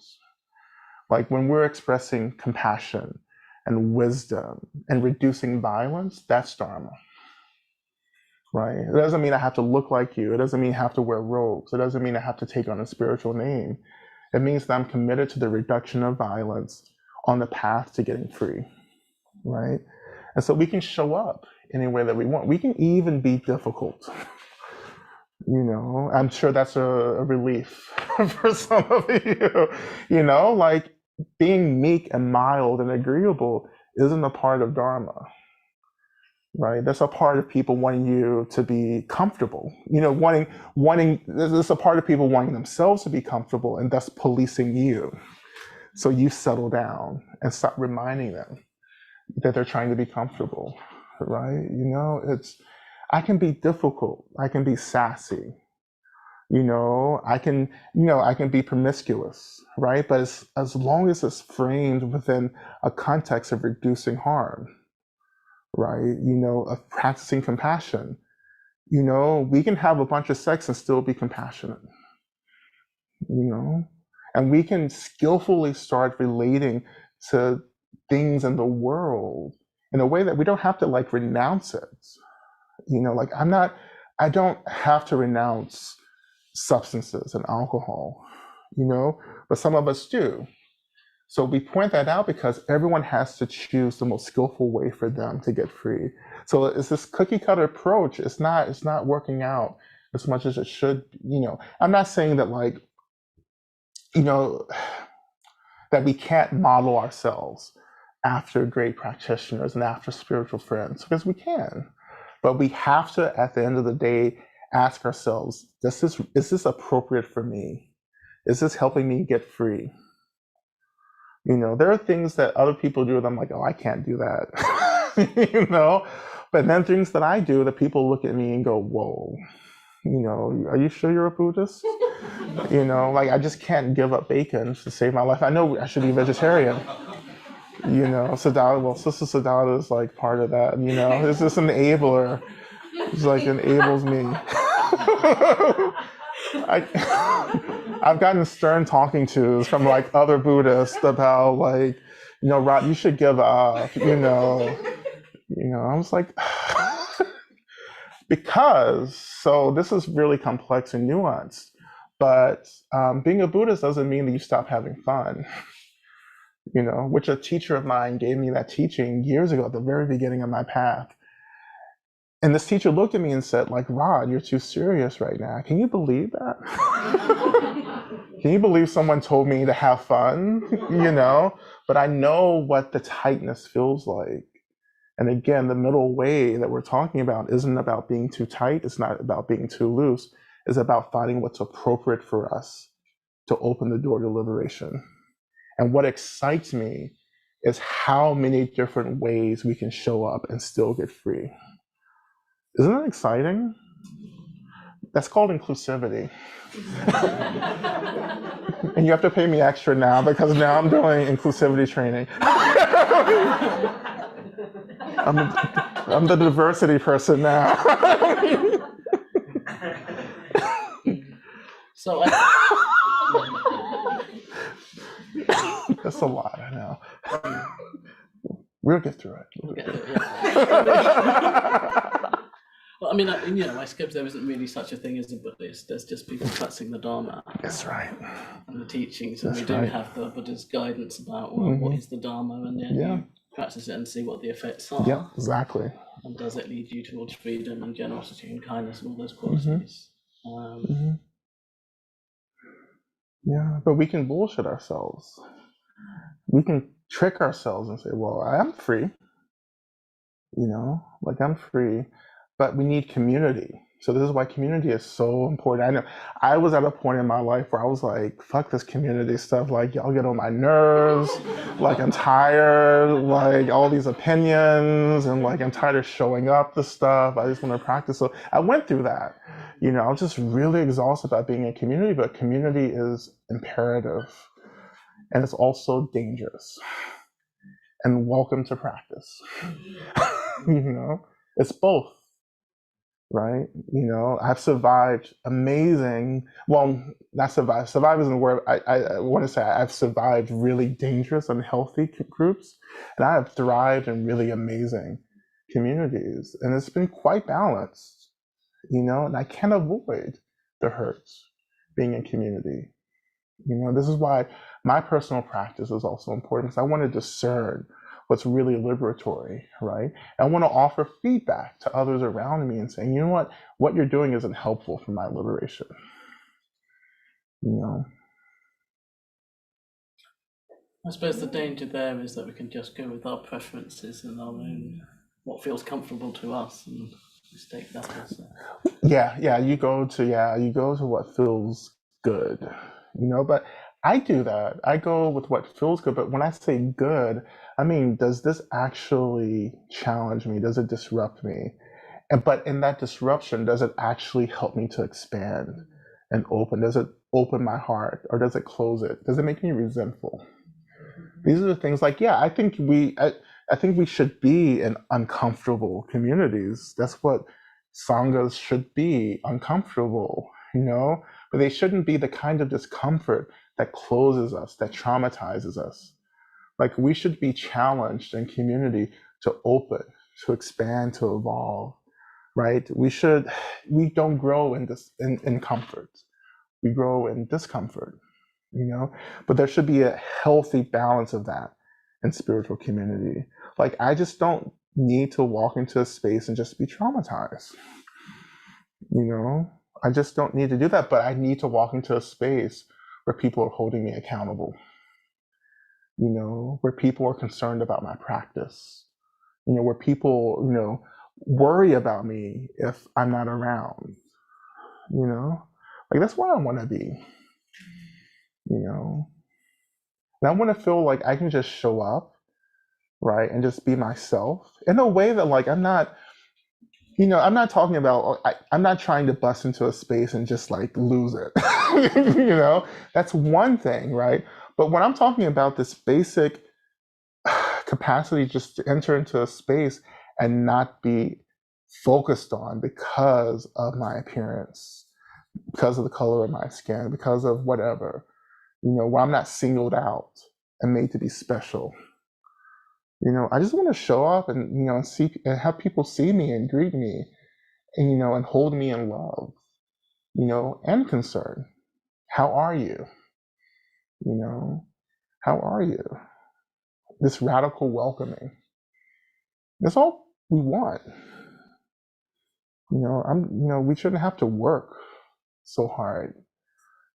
Like when we're expressing compassion and wisdom and reducing violence, that's Dharma, right? It doesn't mean I have to look like you. It doesn't mean I have to wear robes. It doesn't mean I have to take on a spiritual name. It means that I'm committed to the reduction of violence on the path to getting free, right? And so we can show up any way that we want. We can even be difficult. I'm sure that's a relief for some of you. Being meek and mild and agreeable isn't a part of Dharma, right? That's a part of people wanting you to be comfortable, there's a part of people wanting themselves to be comfortable and thus policing you. So you settle down and stop reminding them that they're trying to be comfortable, right? I can be difficult. I can be sassy, I can, I can be promiscuous, right? But as long as it's framed within a context of reducing harm, right? Of practicing compassion, we can have a bunch of sex and still be compassionate, and we can skillfully start relating to things in the world in a way that we don't have to like renounce it. Like I don't have to renounce substances and alcohol, but some of us do. So we point that out because everyone has to choose the most skillful way for them to get free. So it's this cookie cutter approach. It's not working out as much as it should. I'm not saying that like, that we can't model ourselves after great practitioners and after spiritual friends, because we can. But we have to, at the end of the day, ask ourselves, is this appropriate for me? Is this helping me get free? There are things that other people do that I'm like, oh, I can't do that. But then things that I do that people look at me and go, whoa, are you sure you're a Buddhist? Like I just can't give up bacon to save my life. I know I should be vegetarian. Siddhartha, Sister Siddhartha is like part of that. It's just an enabler. It's like enables me. I've gotten stern talking tos from like other Buddhists about like, Rod, you should give up. I was like, because so this is really complex and nuanced. But being a Buddhist doesn't mean that you stop having fun. Which a teacher of mine gave me that teaching years ago at the very beginning of my path. And this teacher looked at me and said, like, Rod, you're too serious right now. Can you believe that? Can you believe someone told me to have fun? But I know what the tightness feels like. And again, the middle way that we're talking about isn't about being too tight. It's not about being too loose. It's about finding what's appropriate for us to open the door to liberation. And what excites me is how many different ways we can show up and still get free. Isn't that exciting? That's called inclusivity. And you have to pay me extra now because now I'm doing inclusivity training. I'm the diversity person now. So That's a lot, I know. We'll get through it. Well, I mean, I suppose there isn't really such a thing as a Buddhist. There's just people practicing the Dharma. That's right. And the teachings, and That's we do right. have the Buddha's guidance about what is the Dharma, and then you practice it and see what the effects are. Yeah, exactly. And does it lead you towards freedom and generosity and kindness and all those qualities? Yeah, but we can bullshit ourselves. We can trick ourselves and say, well, I'm free. Like I'm free, but we need community. So this is why community is so important. I know I was at a point in my life where I was like, fuck this community stuff. Like y'all get on my nerves. Like I'm tired, like all these opinions, and like I'm tired of showing up the stuff. I just want to practice. So I went through that. I was just really exhausted about being in community, but community is imperative. And it's also dangerous. And welcome to practice. It's both. Right? I've survived amazing, well, not survived. Survive isn't the word. I want to say I've survived really dangerous, unhealthy groups, and I have thrived in really amazing communities. And it's been quite balanced, and I can't avoid the hurts being in community. This is why my personal practice is also important, because I want to discern what's really liberatory, right? I want to offer feedback to others around me and saying, you know what you're doing isn't helpful for my liberation. I suppose the danger there is that we can just go with our preferences and our own, what feels comfortable to us, and mistake that also. Yeah, you go to what feels good, but I do that. I go with what feels good, but when I say good, I mean, does this actually challenge me? Does it disrupt me? But in that disruption, does it actually help me to expand and open? Does it open my heart, or does it close it? Does it make me resentful? These are the things like, yeah, I think we should be in uncomfortable communities. That's what sanghas should be, uncomfortable, but they shouldn't be the kind of discomfort that closes us, that traumatizes us. Like, we should be challenged in community to open, to expand, to evolve, right? We don't grow in comfort. We grow in discomfort, but there should be a healthy balance of that in spiritual community. Like, I just don't need to walk into a space and just be traumatized. I just don't need to do that, but I need to walk into a space where people are holding me accountable, where people are concerned about my practice, where people, worry about me if I'm not around, like, that's where I want to be, and I want to feel like I can just show up, right, and just be myself in a way that, like, I'm not talking about, I'm not trying to bust into a space and just like lose it, that's one thing, right? But when I'm talking about this basic capacity just to enter into a space and not be focused on because of my appearance, because of the color of my skin, because of whatever, where I'm not singled out and made to be special. I just want to show up and, see and have people see me and greet me and, and hold me in love, and concern. How are you? How are you? This radical welcoming. That's all we want. We shouldn't have to work so hard,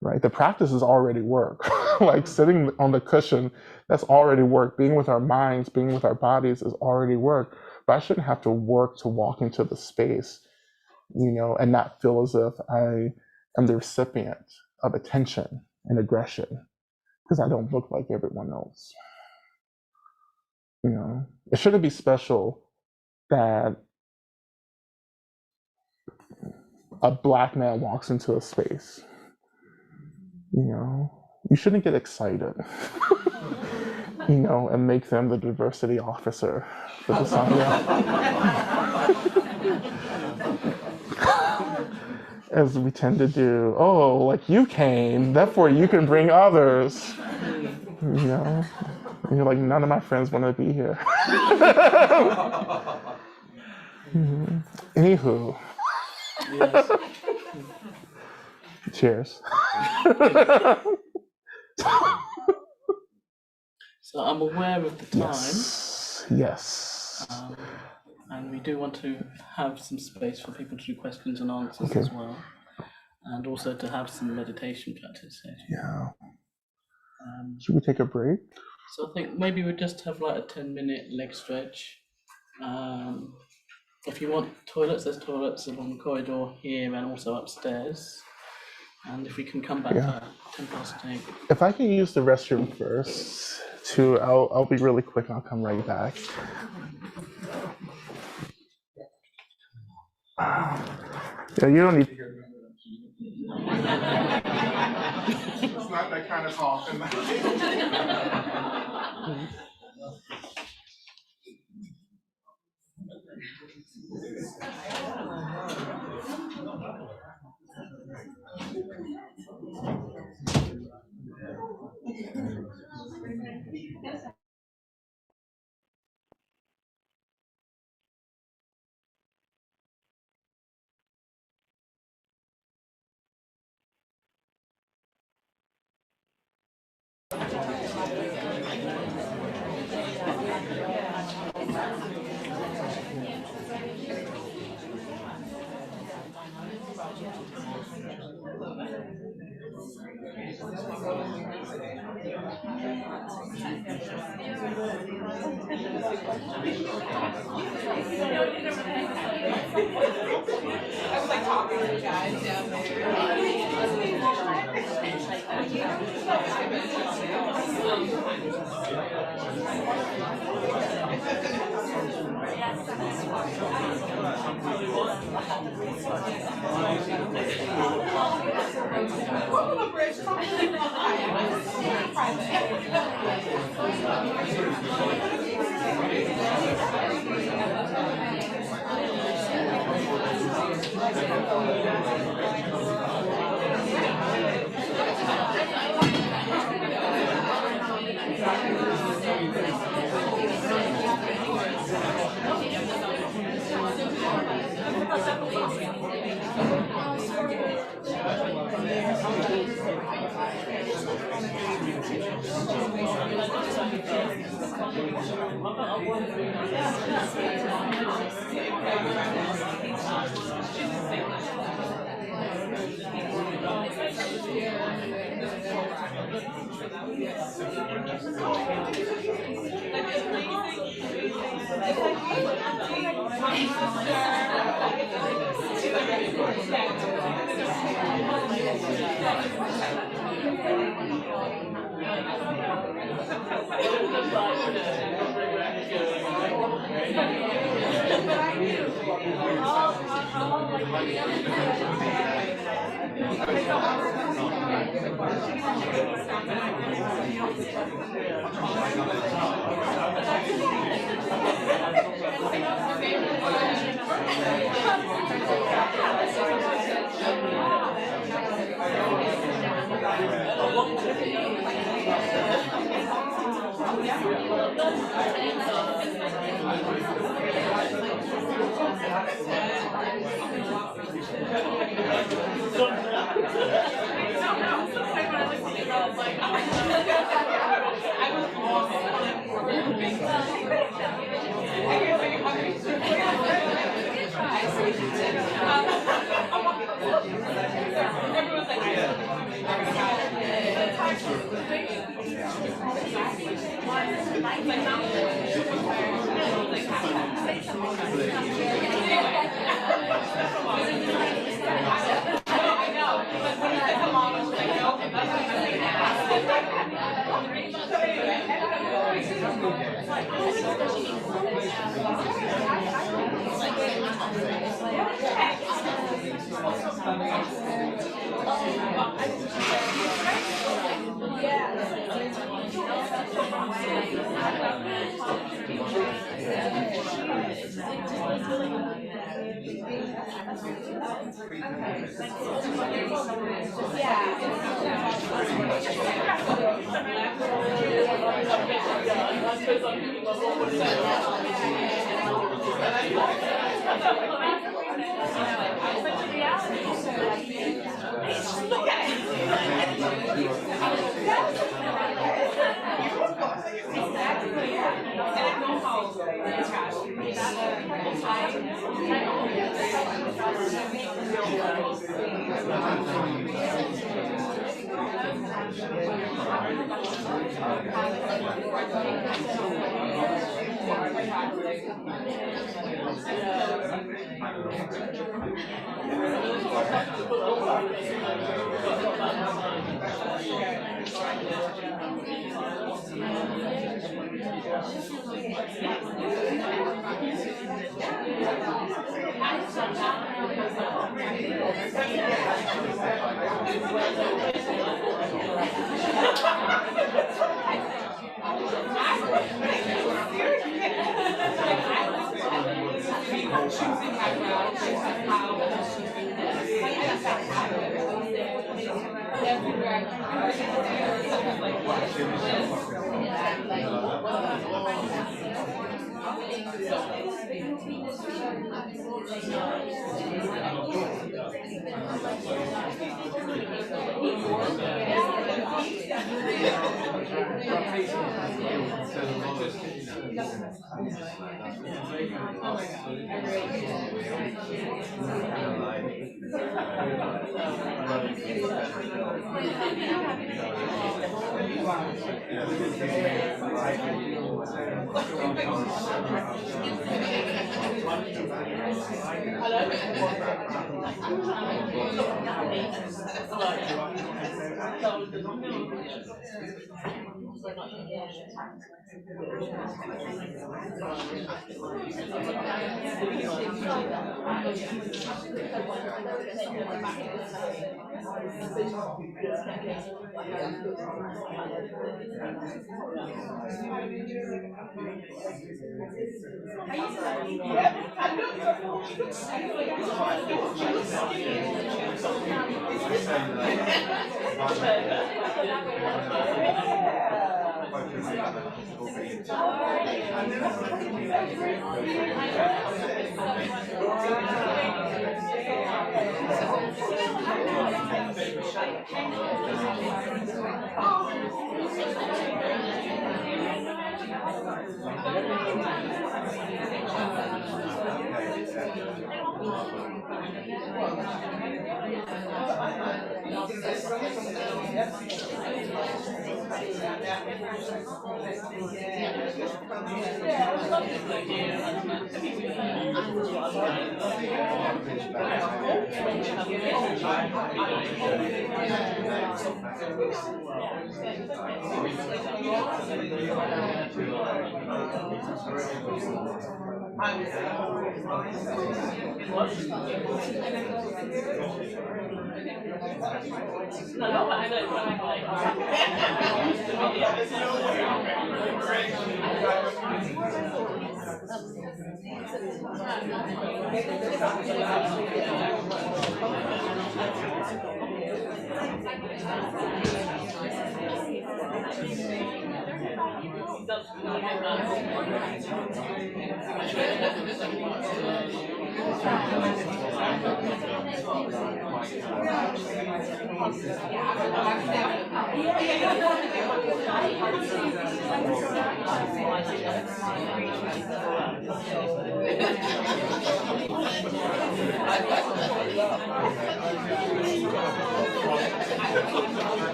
right? The practice is already work. Like, sitting on the cushion, that's already work. Being with our minds, being with our bodies is already work. But I shouldn't have to work to walk into the space, and not feel as if I am the recipient of attention and aggression because I don't look like everyone else. It shouldn't be special that a Black man walks into a space. You shouldn't get excited, and make them the diversity officer for the Sangha. As we tend to do. Oh, like, you came, therefore you can bring others. And you're like, none of my friends want to be here. Anywho. Yes. Cheers. So I'm aware of the time. Yes. And we do want to have some space for people to do questions and answers Okay. as well. And also to have some meditation practice session. Yeah. Should we take a break? So I think maybe we just have like a 10-minute leg stretch. If you want toilets, there's toilets along the corridor here and also upstairs. And if we can come back at 8:10. If I can use the restroom first, too, I'll be really quick and I'll come right back. Yeah, you don't need to hear that. It's not that kind of talk.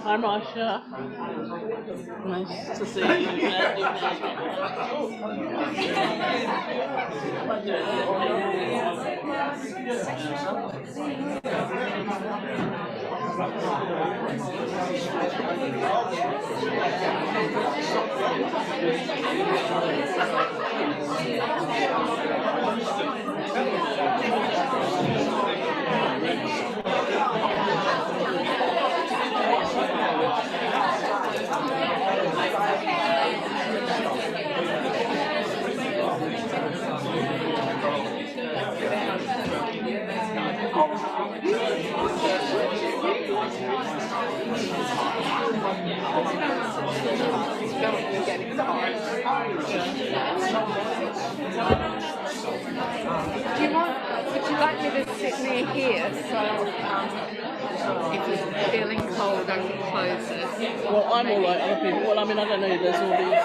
Hi, Marsha. Nice to see you. Would you like me to sit near here so if you're feeling cold I can close it? Well, I'm all right, other people. Well, I mean, I don't know, there's all these...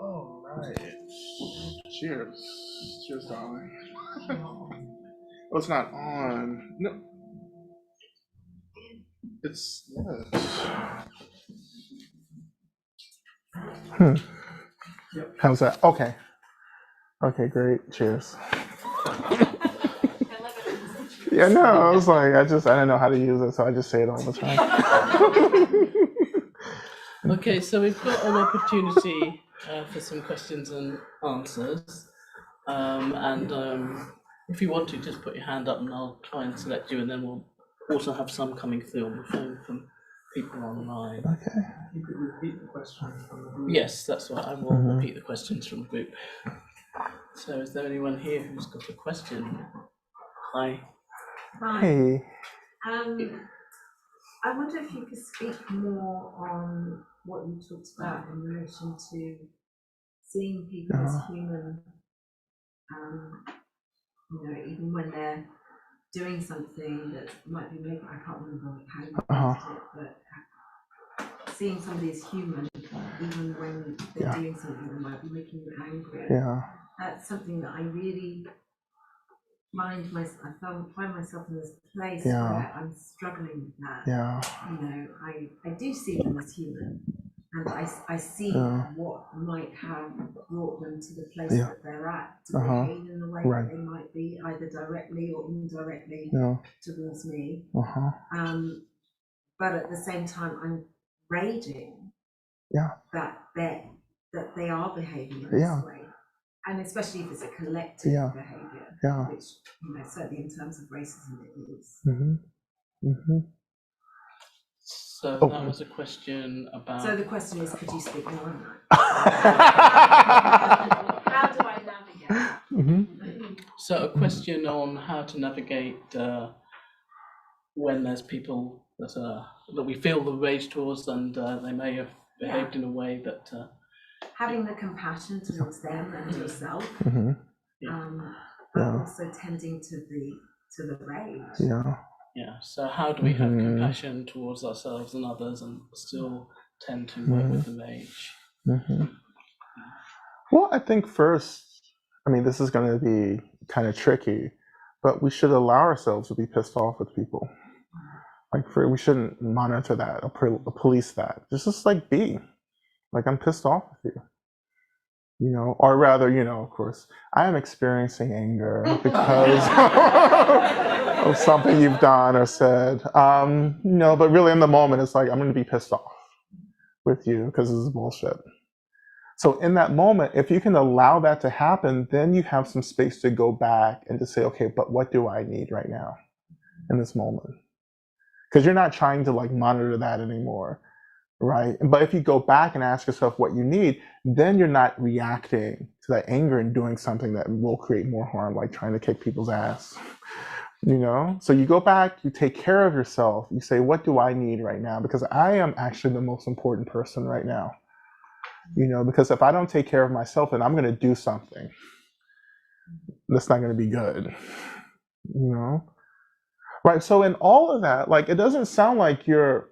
All right. Cheers. Cheers, darling. Oh, it's not on. No. It's yes. How's that? Okay. Okay, great. Cheers. Yeah, no, I was like, I didn't know how to use it, so I just say it all the time. Okay, so we've got an opportunity for some questions and answers. If you want to, just put your hand up and I'll try and select you, and then we'll also have some coming through on the phone from people online. Okay. You could repeat the question from the group. Yes, that's right. I will repeat the questions from the group. So, is there anyone here who's got a question? Hi. Hi. Hey. I wonder if you could speak more on what you talked about in relation to seeing people as human, even when they're doing something that might be making, I can't remember how you phrased it, but seeing somebody as human, even when they're doing something that might be making you angry. Yeah. That's something that I really find myself in this place where I'm struggling with that. Yeah. I do see them as human, and I see what might have brought them to the place that they're at, to behave in the way that they might be, either directly or indirectly towards me. But at the same time, I'm raging that they are behaving in this way. And especially if it's a collective behaviour, which certainly in terms of racism it is. So that was a question about. So the question is, could you speak more on that? How do I navigate? So a question on how to navigate when there's people that we feel the rage towards, and they may have behaved in a way that. Having the compassion towards them and yourself, but also tending to the rage. Yeah. So how do we have compassion towards ourselves and others, and still tend to work with the rage? Well, I think first, this is going to be kind of tricky, but we should allow ourselves to be pissed off with people. We shouldn't monitor that or police that. Just be. I'm pissed off with you, or rather, of course, I am experiencing anger because of something you've done or said. But really in the moment, it's I'm going to be pissed off with you because this is bullshit. So in that moment, if you can allow that to happen, then you have some space to go back and to say, okay, but what do I need right now in this moment? Because you're not trying to monitor that anymore. Right. But if you go back and ask yourself what you need, then you're not reacting to that anger and doing something that will create more harm, like trying to kick people's ass. So you go back, you take care of yourself. You say, what do I need right now? Because I am actually the most important person right now. Because if I don't take care of myself, then I'm going to do something that's not going to be good. Right. So in all of that, it doesn't sound like your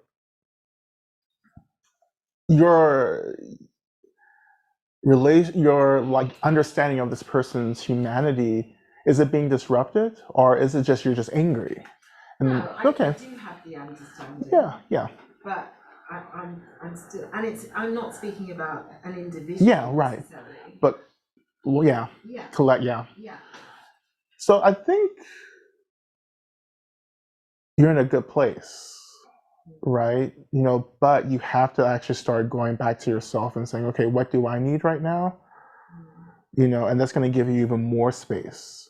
understanding of this person's humanity, is it being disrupted, or is it just you're just angry? And, no, I do have the understanding. Yeah. But I'm still, and I'm not speaking about an individual. Yeah, right. But collect. Yeah. So I think you're in a good place. Right? But you have to actually start going back to yourself and saying, okay, what do I need right now? And that's going to give you even more space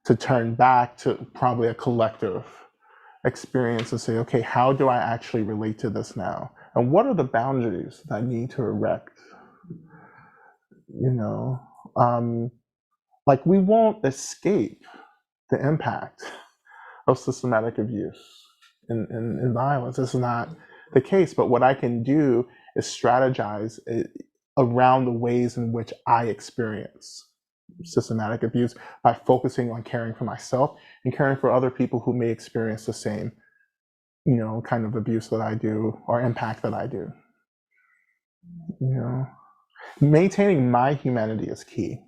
to turn back to probably a collective experience and say, okay, how do I actually relate to this now? And what are the boundaries that I need to erect? We won't escape the impact of systematic abuse. In violence. This is not the case, but what I can do is strategize around the ways in which I experience systematic abuse by focusing on caring for myself and caring for other people who may experience the same, kind of abuse that I do or impact that I do. Maintaining my humanity is key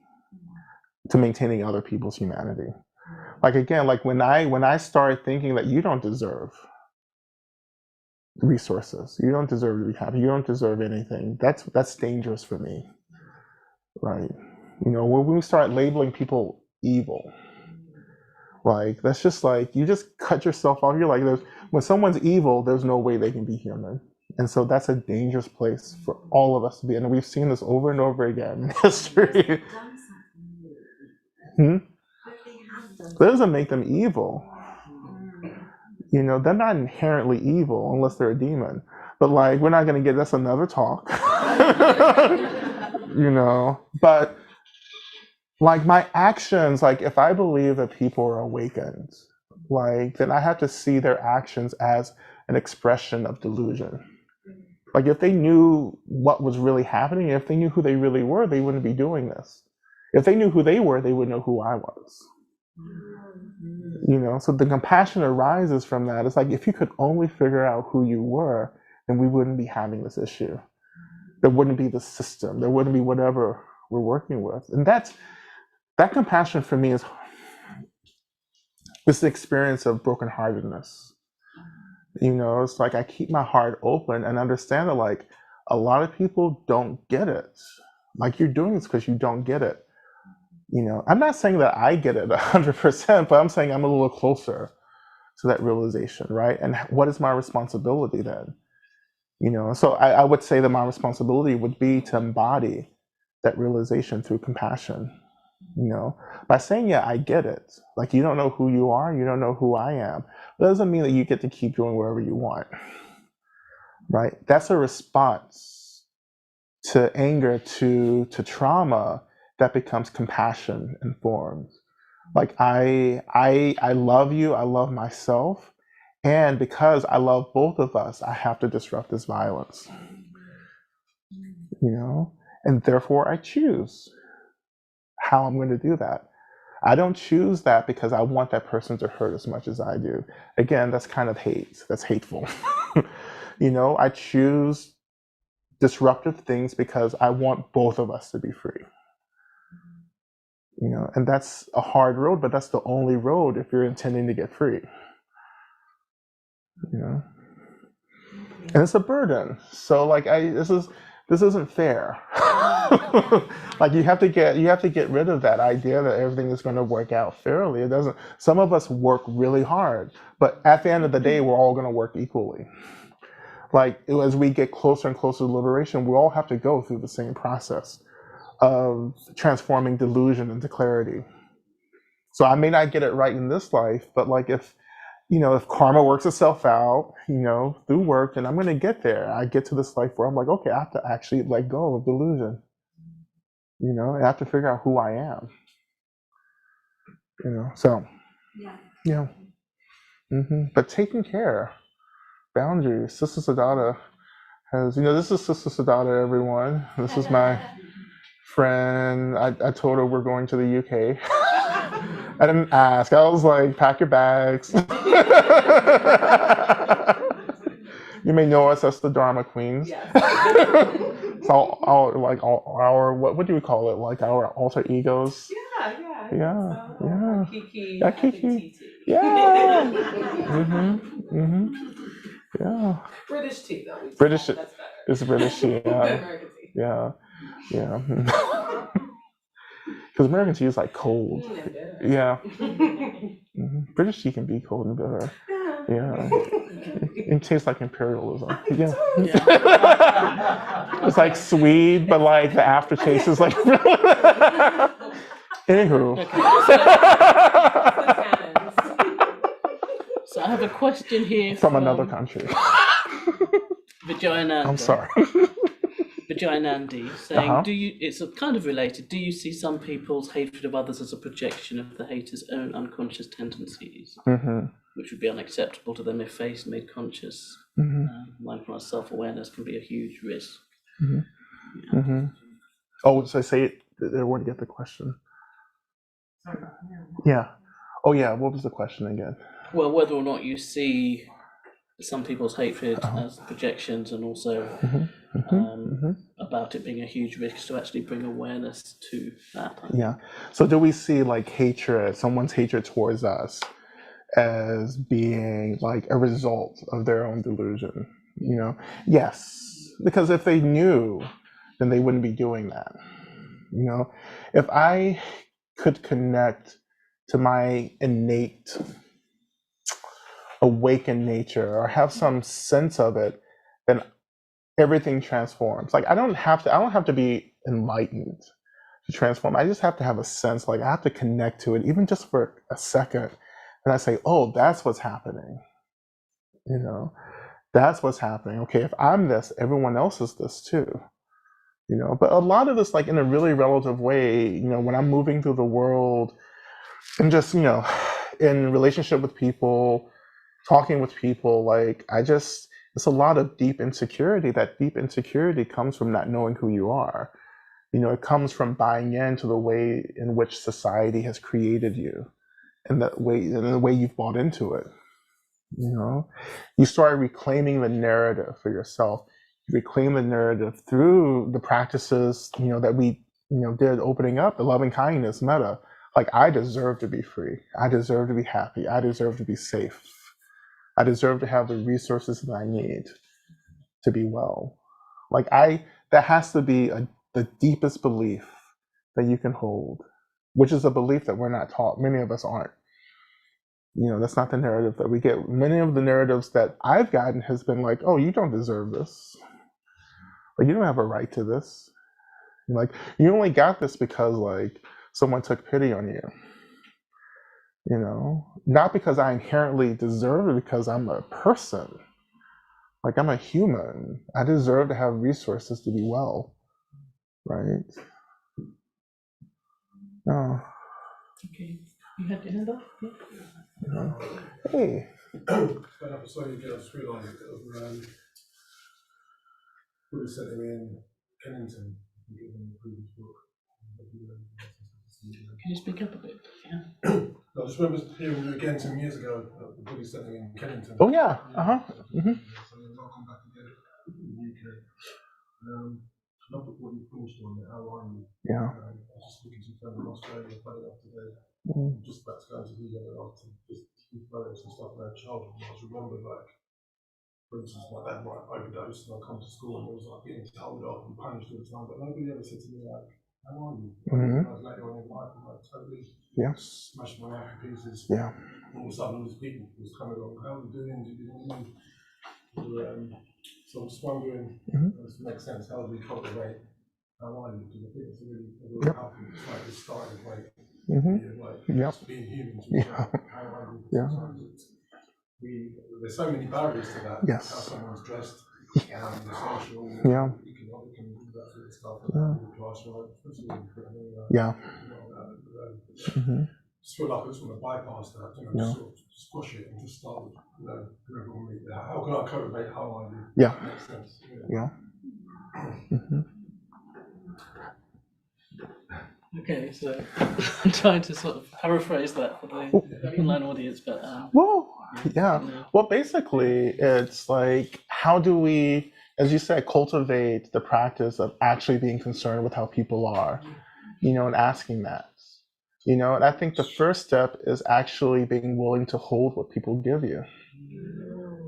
to maintaining other people's humanity. When I start thinking that you don't deserve resources, you don't deserve to be happy, you don't deserve anything, that's dangerous for me, right? When we start labeling people evil, that's just you just cut yourself off. You're when someone's evil, there's no way they can be human And so that's a dangerous place for all of us to be. And we've seen this over and over again in history. That doesn't make them evil. You know, they're not inherently evil unless they're a demon. But like, we're not going to get, that's another talk. You know, but like my actions, like if I believe that people are awakened, like then I have to see their actions as an expression of delusion. Like if they knew what was really happening, if they knew who they really were, they wouldn't be doing this. If they knew who they were, they would know who I was. You know, so the compassion arises from that. It's like if you could only figure out who you were, then we wouldn't be having this issue. There wouldn't be the system. There wouldn't be whatever we're working with. And that compassion for me is this experience of brokenheartedness. You know, it's like I keep my heart open and understand that like a lot of people don't get it. Like you're doing this because you don't get it. You know, I'm not saying that I get it 100%, but I'm saying I'm a little closer to that realization, right? And what is my responsibility then? You know, so I would say that my responsibility would be to embody that realization through compassion, you know, by saying, yeah, I get it. Like, you don't know who you are. You don't know who I am. That doesn't mean that you get to keep going wherever you want, right? That's a response to anger, to trauma that becomes compassion informed. Like, I love you. I love myself. And because I love both of us, I have to disrupt this violence, you know, and therefore I choose how I'm going to do that. I don't choose that because I want that person to hurt as much as I do. Again, that's kind of hate. That's hateful. You know, I choose disruptive things because I want both of us to be free. You know, and that's a hard road, but that's the only road if you're intending to get free. You know, and it's a burden. So like this isn't fair. Like you have to get rid of that idea that everything is going to work out fairly. It doesn't. Some of us work really hard, but at the end of the day, we're all going to work equally. Like as we get closer and closer to liberation, we all have to go through the same process of transforming delusion into clarity. So I may not get it right in this life, but like if karma works itself out, you know, through work, and I'm going to get there. I get to this life where I'm like, okay, I have to actually let go of delusion. You know, I have to figure out who I am. You know, so, yeah. But taking care, boundaries. Sister Siddhartha has, you know, this is Sister Siddhartha, everyone. This is my friend. I told her we're going to the UK. I didn't ask. I was like, pack your bags. You may know us as the Dharma Queens. So our what do we call it? Like our alter egos. Yeah. Kiki. Yeah, Kiki. Yeah. Yeah. British tea, though. British. It's British tea. Yeah. Because American tea is like cold. Yeah. British tea can be cold and bitter. Yeah. It tastes like imperialism. Yeah. It's like sweet, but like the aftertaste is like. Anywho. So I have a question here from another country. Vijay I'm sorry. Vijay Nandi saying, it's kind of related, do you see some people's hatred of others as a projection of the hater's own unconscious tendencies, which would be unacceptable to them if faced made conscious? Mindfulness, self-awareness can be a huge risk. Oh, so I say it, I want to get the question. Yeah. Oh yeah, what was the question again? Well, whether or not you see some people's hatred as projections, and also about it being a huge risk to actually bring awareness to that. Yeah. So do we see like hatred, someone's hatred towards us, as being like a result of their own delusion? You know? Yes. Because if they knew, then they wouldn't be doing that. You know? If I could connect to my innate awakened nature or have some sense of it, then everything transforms. Like I don't have to be enlightened to transform. I just have to have a sense, like I have to connect to it, even just for a second. And I say, oh, that's what's happening. You know, that's what's happening. Okay, if I'm this, everyone else is this too. You know, but a lot of this, like in a really relative way, you know, when I'm moving through the world and just, you know, in relationship with people, talking with people, like it's a lot of deep insecurity. That deep insecurity comes from not knowing who you are. You know, it comes from buying into the way in which society has created you and the way you've bought into it. You know, you start reclaiming the narrative for yourself. You reclaim the narrative through the practices, you know, that we, you know, did opening up, the loving kindness metta. Like, I deserve to be free. I deserve to be happy. I deserve to be safe. I deserve to have the resources that I need to be well. Like that has to be the deepest belief that you can hold, which is a belief that we're not taught. Many of us aren't. You know, that's not the narrative that we get. Many of the narratives that I've gotten has been like, oh, you don't deserve this. Like, you don't have a right to this. Like, you only got this because, like, someone took pity on you. You know, not because I inherently deserve it, because I'm a person. Like, I'm a human. I deserve to have resources to be well. Right? Oh. Okay. You had your hand up? Yeah. You know? Hey. So you get us realised of who was sitting in Kennington, given the previous book. Can you speak up a bit? Yeah. I just remember hearing you again some years ago, the Buddhist setting in Kennington. Oh, yeah. Uh-huh. Mm-hmm. So I'll come back and get it in the UK. I love the book you finished on, How Are You? Yeah. I was just speaking to a friend in Australia, funny enough today, just about to go into the to just keep photos and stuff about childhood. And I just remembered, like, for instance, my dad might overdose and I'd come to school and it was like getting told off and punished all the time, but nobody ever said to me, like, how are you? I was later on in life and I totally smashed my life to pieces. Yeah. All of a sudden, all these people was coming along, how are you doing? So I'm just wondering, does it make sense? How do we cultivate how are you? Because I think it's a really healthy, it's like this starting point. Like being human. How are you? There's so many barriers to that. How someone's dressed, the social, economic, and that sort of stuff. Class, just feel like I just want to bypass that, you know, just sort of squash it and just start with, you know, whoever will meet there. How can I cultivate how I do? Yeah. That makes sense. Yeah. Okay, so I'm trying to sort of paraphrase that for the online audience, but well, basically, it's like, how do we, as you said, cultivate the practice of actually being concerned with how people are, you know, and asking that, you know, and I think the first step is actually being willing to hold what people give you,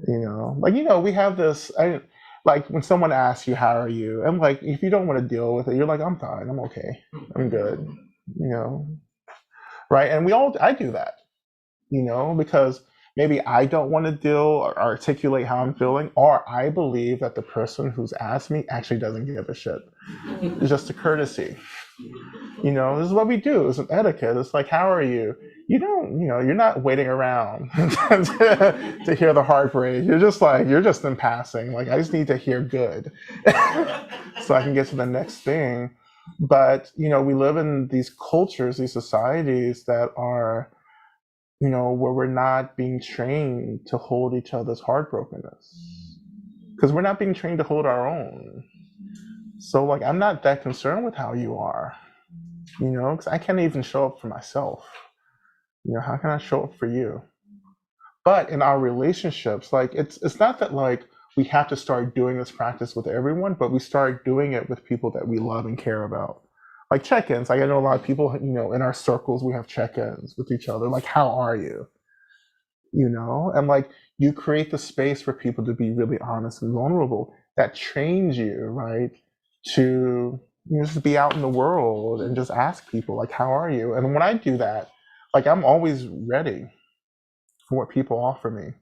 you know, like, you know, we have this, like when someone asks you, how are you? And like, if you don't want to deal with it, you're like, I'm fine, I'm okay, I'm good, you know, right? And I do that, you know, because maybe I don't want to deal or articulate how I'm feeling, or I believe that the person who's asked me actually doesn't give a shit. It's just a courtesy. You know, this is what we do. It's an etiquette. It's like, how are you? You don't, you know, you're not waiting around to hear the heartbreak. You're just in passing. Like, I just need to hear good so I can get to the next thing. But, you know, we live in these cultures, these societies that are, you know, where we're not being trained to hold each other's heartbrokenness, because we're not being trained to hold our own. So, like, I'm not that concerned with how you are, you know, because I can't even show up for myself. You know, how can I show up for you? But in our relationships, like, it's not that, like, we have to start doing this practice with everyone, but we start doing it with people that we love and care about. Like check-ins, like I know a lot of people, you know, in our circles, we have check-ins with each other. Like, how are you? You know, and like, you create the space for people to be really honest and vulnerable. That trains you, right, to, you know, just be out in the world and just ask people, like, how are you? And when I do that, like, I'm always ready for what people offer me.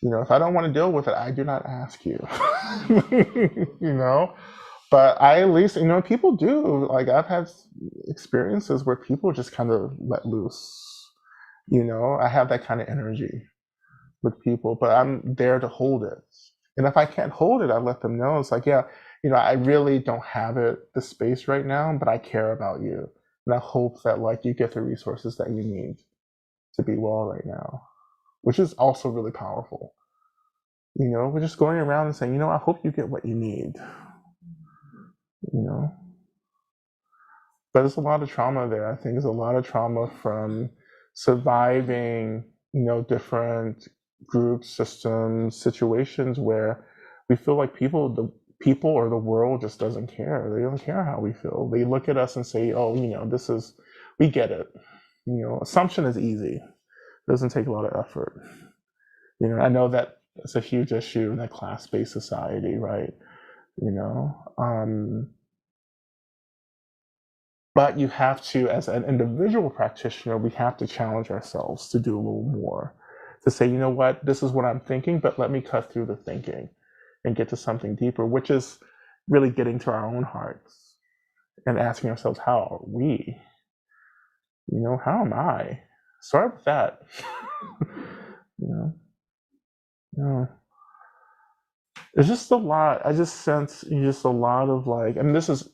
You know, if I don't want to deal with it, I do not ask you. You know, but I at least, you know, people do. Like I've had experiences where people just kind of let loose. You know, I have that kind of energy with people, but I'm there to hold it. And if I can't hold it, I let them know. It's like, yeah, you know, I really don't have the space right now, but I care about you. And I hope that like you get the resources that you need to be well right now, which is also really powerful. You know, we're just going around and saying, you know, I hope you get what you need. You know, but there's a lot of trauma there. I think there's a lot of trauma from surviving, you know, different groups, systems, situations where we feel like the people or the world just doesn't care. They don't care how we feel. They look at us and say, oh, you know, we get it. You know, assumption is easy. It doesn't take a lot of effort. You know, I know that it's a huge issue in a class-based society, right? You know, but you have to, as an individual practitioner, we have to challenge ourselves to do a little more, to say, you know what, this is what I'm thinking, but let me cut through the thinking and get to something deeper, which is really getting to our own hearts and asking ourselves, how are we? You know, how am I? Start with that. You know, there's just a lot. I just sense just a lot of like, I mean, this is,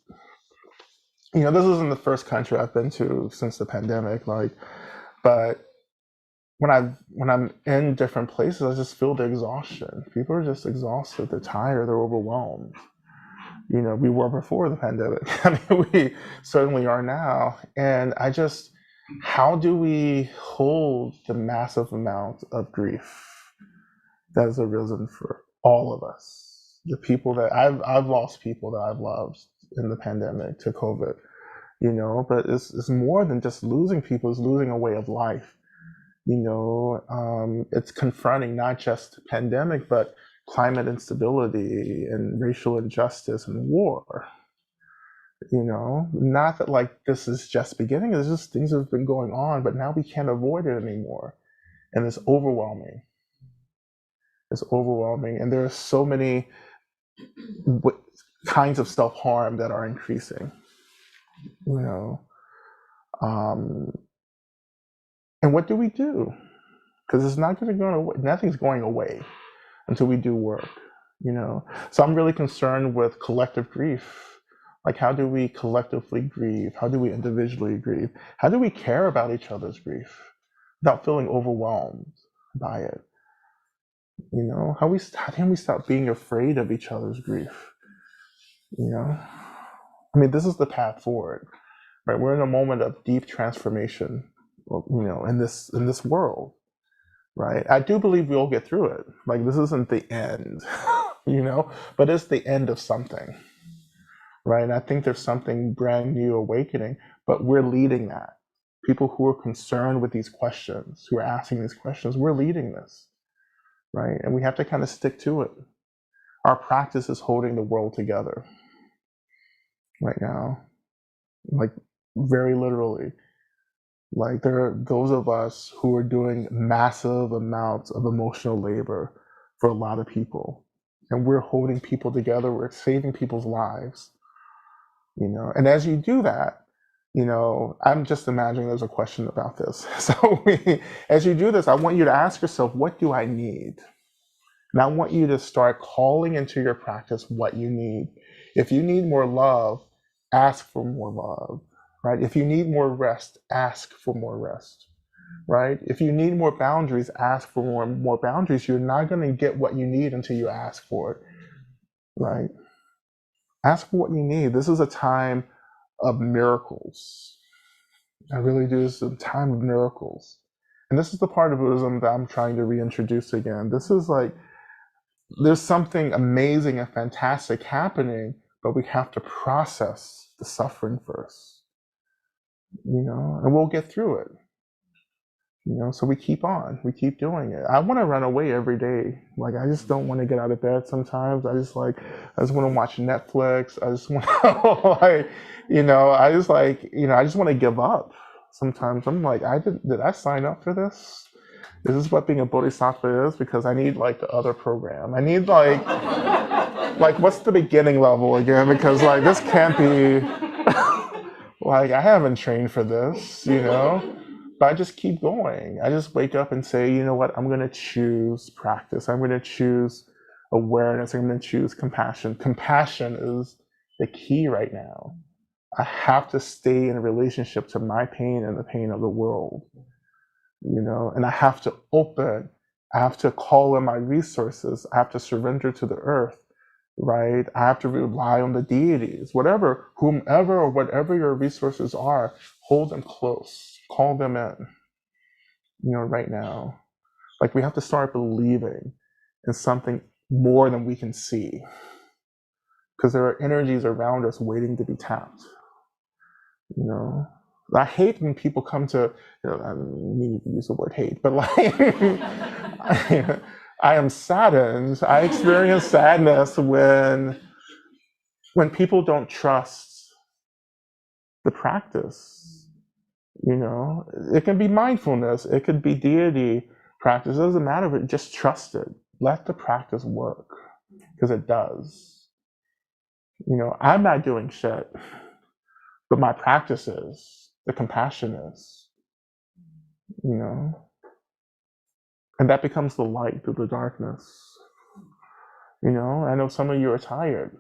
you know, this isn't the first country I've been to since the pandemic, like, but when I'm in different places, I just feel the exhaustion. People are just exhausted. They're tired. They're overwhelmed. You know, we were before the pandemic. I mean, we certainly are now. And how do we hold the massive amount of grief that has arisen for all of us? The people that I've lost people that I've loved in the pandemic to COVID, you know, but it's more than just losing people, it's losing a way of life. You know, it's confronting not just the pandemic, but climate instability and racial injustice and war. You know, not that like this is just beginning, it's just things have been going on, but now we can't avoid it anymore. And it's overwhelming. It's overwhelming. And there are so many kinds of self-harm that are increasing, you know. And what do we do? Because it's not going to go away. Nothing's going away until we do work, you know. So I'm really concerned with collective grief. Like, how do we collectively grieve? How do we individually grieve? How do we care about each other's grief without feeling overwhelmed by it? You know, how can we stop being afraid of each other's grief? You know, I mean, this is the path forward, right? We're in a moment of deep transformation, you know, in this world, right? I do believe we'll get through it. Like, this isn't the end, you know, but it's the end of something, right? And I think there's something brand new awakening, but we're leading that. People who are concerned with these questions, who are asking these questions, we're leading this, right? And we have to kind of stick to it. Our practice is holding the world together right now, like very literally. Like, there are those of us who are doing massive amounts of emotional labor for a lot of people, and we're holding people together. We're saving people's lives, you know. And as you do that, you know, I'm just imagining there's a question about this. So as you do this, I want you to ask yourself, what do I need? And I want you to start calling into your practice what you need. If you need more love, ask for more love, right? If you need more rest, ask for more rest, right? If you need more boundaries, ask for more boundaries. You're not going to get what you need until you ask for it, right? Ask for what you need. This is a time of miracles. I really do. This is a time of miracles. And this is the part of Buddhism that I'm trying to reintroduce again. This is like, there's something amazing and fantastic happening, but we have to process the suffering first, you know, and we'll get through it, you know. So we keep on, we keep doing it. I want to run away every day. Like, I just don't want to get out of bed sometimes. I just want to watch Netflix. I just want to, like, you know, I just want to give up. Sometimes I'm like, did I sign up for this? This is what being a bodhisattva is, because I need like the other program. I need like what's the beginning level again? Because like this can't be like I haven't trained for this, you know. But I just keep going. I just wake up and say, you know what? I'm gonna choose practice. I'm gonna choose awareness. I'm gonna choose compassion. Compassion is the key right now. I have to stay in a relationship to my pain and the pain of the world, you know, and I have to open, I have to call in my resources, I have to surrender to the earth, right? I have to rely on the deities, whatever, whomever or whatever your resources are, hold them close, call them in, you know, right now. Like we have to start believing in something more than we can see, because there are energies around us waiting to be tapped. You know, I hate when people come to, you know, I don't mean to use the word hate, but like, I am saddened. I experience sadness when people don't trust the practice. You know, it can be mindfulness, it could be deity practice. It doesn't matter, but just trust it. Let the practice work, because it does. You know, I'm not doing shit. But my practice is, the compassion is, you know, and that becomes the light through the darkness. You know, I know some of you are tired,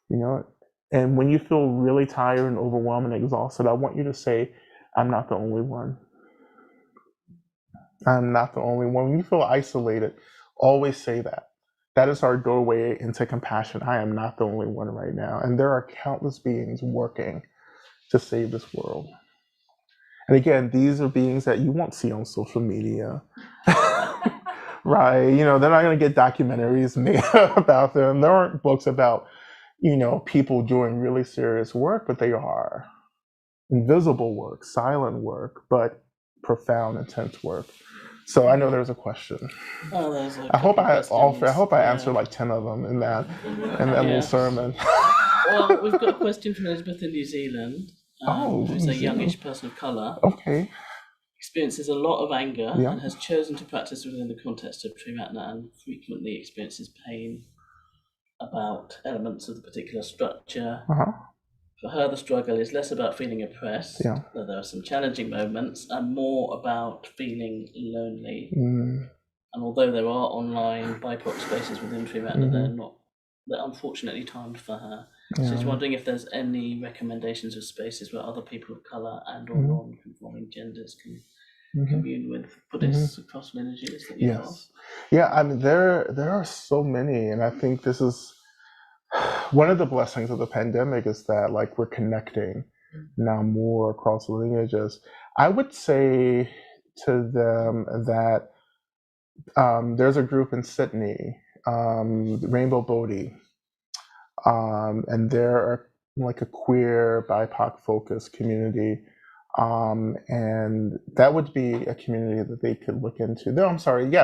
you know, and when you feel really tired and overwhelmed and exhausted, I want you to say, I'm not the only one. I'm not the only one. When you feel isolated, always say that. That is our doorway into compassion. I am not the only one right now. And there are countless beings working to save this world. And again, these are beings that you won't see on social media, right? You know, they're not going to get documentaries made about them. There aren't books about, you know, people doing really serious work, but they are invisible work, silent work, but profound, intense work. So I know there's a question. Oh, there's a I hope I yeah. answered like 10 of them in that little sermon. Well, we've got a question from Elizabeth in New Zealand, who's a youngish person of colour. Okay. Experiences a lot of anger and has chosen to practice within the context of Triratna and frequently experiences pain about elements of the particular structure. For her, the struggle is less about feeling oppressed, though there are some challenging moments, and more about feeling lonely. And although there are online BIPOC spaces within Triratna, they're unfortunately timed for her. So she's wondering if there's any recommendations of spaces where other people of colour and or non-conforming genders can commune with Buddhist crossflow energies that you know of. Yeah, I mean there are so many, and I think this is one of the blessings of the pandemic, is that like we're connecting now more across lineages. I would say to them that there's a group in Sydney, Rainbow Bodhi, and they're like a queer BIPOC focused community, and that would be a community that they could look into. No, I'm sorry,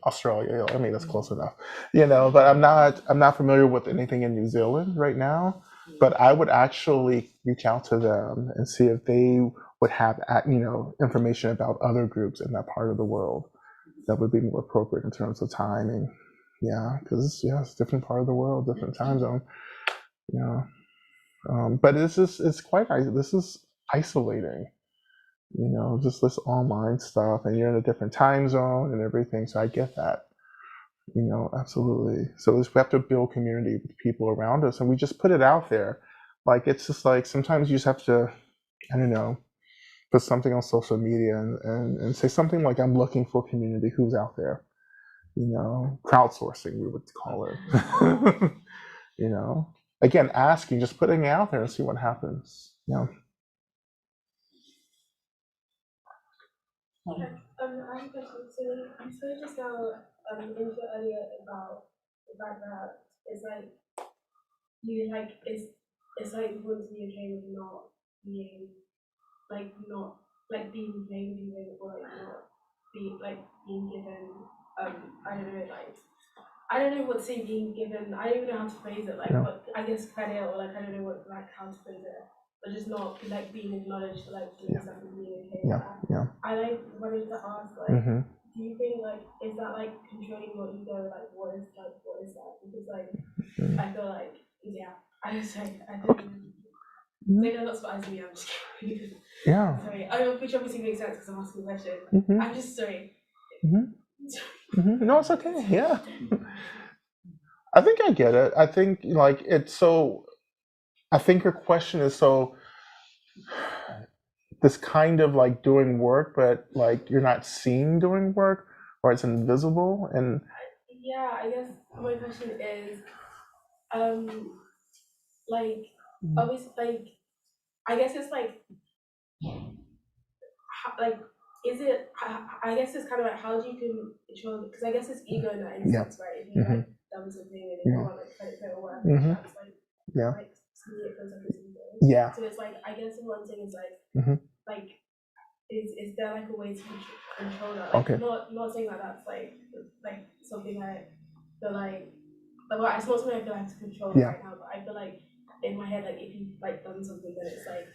Australia. I mean, that's close enough, you know. But I'm not familiar with anything in New Zealand right now. But I would actually reach out to them and see if they would have, you know, information about other groups in that part of the world that would be more appropriate in terms of timing. Yeah, because it's a different part of the world, different time zone. You know, but this is isolating. You know, just this online stuff, and you're in a different time zone and everything. So I get that. You know, absolutely. So we have to build community with people around us, and we just put it out there. Like it's just like sometimes you just have to, I don't know, put something on social media and say something like, I'm looking for community, who's out there. You know, crowdsourcing, we would call it. You know, again, asking, just putting it out there and see what happens. Yeah. I have a question. So you spoke just now into earlier about the fact that it's like you like it's like you want to be okay with not being being plain or like not being given I don't know what to say, being given, I don't even know how to phrase it, but I guess credit, or I don't know how to phrase it. but just not like being acknowledged for like doing something, being okay with Yeah. that. Yeah. I like wanted to ask like, Mm-hmm. do you think like is that like controlling your ego? Like what is that? Because like I feel like I just like I don't. Okay. Maybe I'm not surprising me. I'm just kidding. Yeah. Sorry. Which obviously makes sense because I'm asking a question. Mm-hmm. I'm just sorry. Mm-hmm. Mm-hmm. No, it's okay. Yeah. I think I get it. I think like it's so. I think your question is so. This kind of like doing work, but like you're not seen doing work, or it's invisible, and yeah, I guess my question is, like obviously, like I guess it's like is it? I guess it's kind of like how do you control? Because I guess it's ego in that instance, right? If you like done something and then you want like credit for it or whatever, that's like like to me it feels like it's ego. Yeah. So it's like I guess one thing is like like is there like a way to control that? Like not saying that that's like something I feel like well, it's not something I feel I have to control right now, but I feel like in my head like if you've like done something then it's like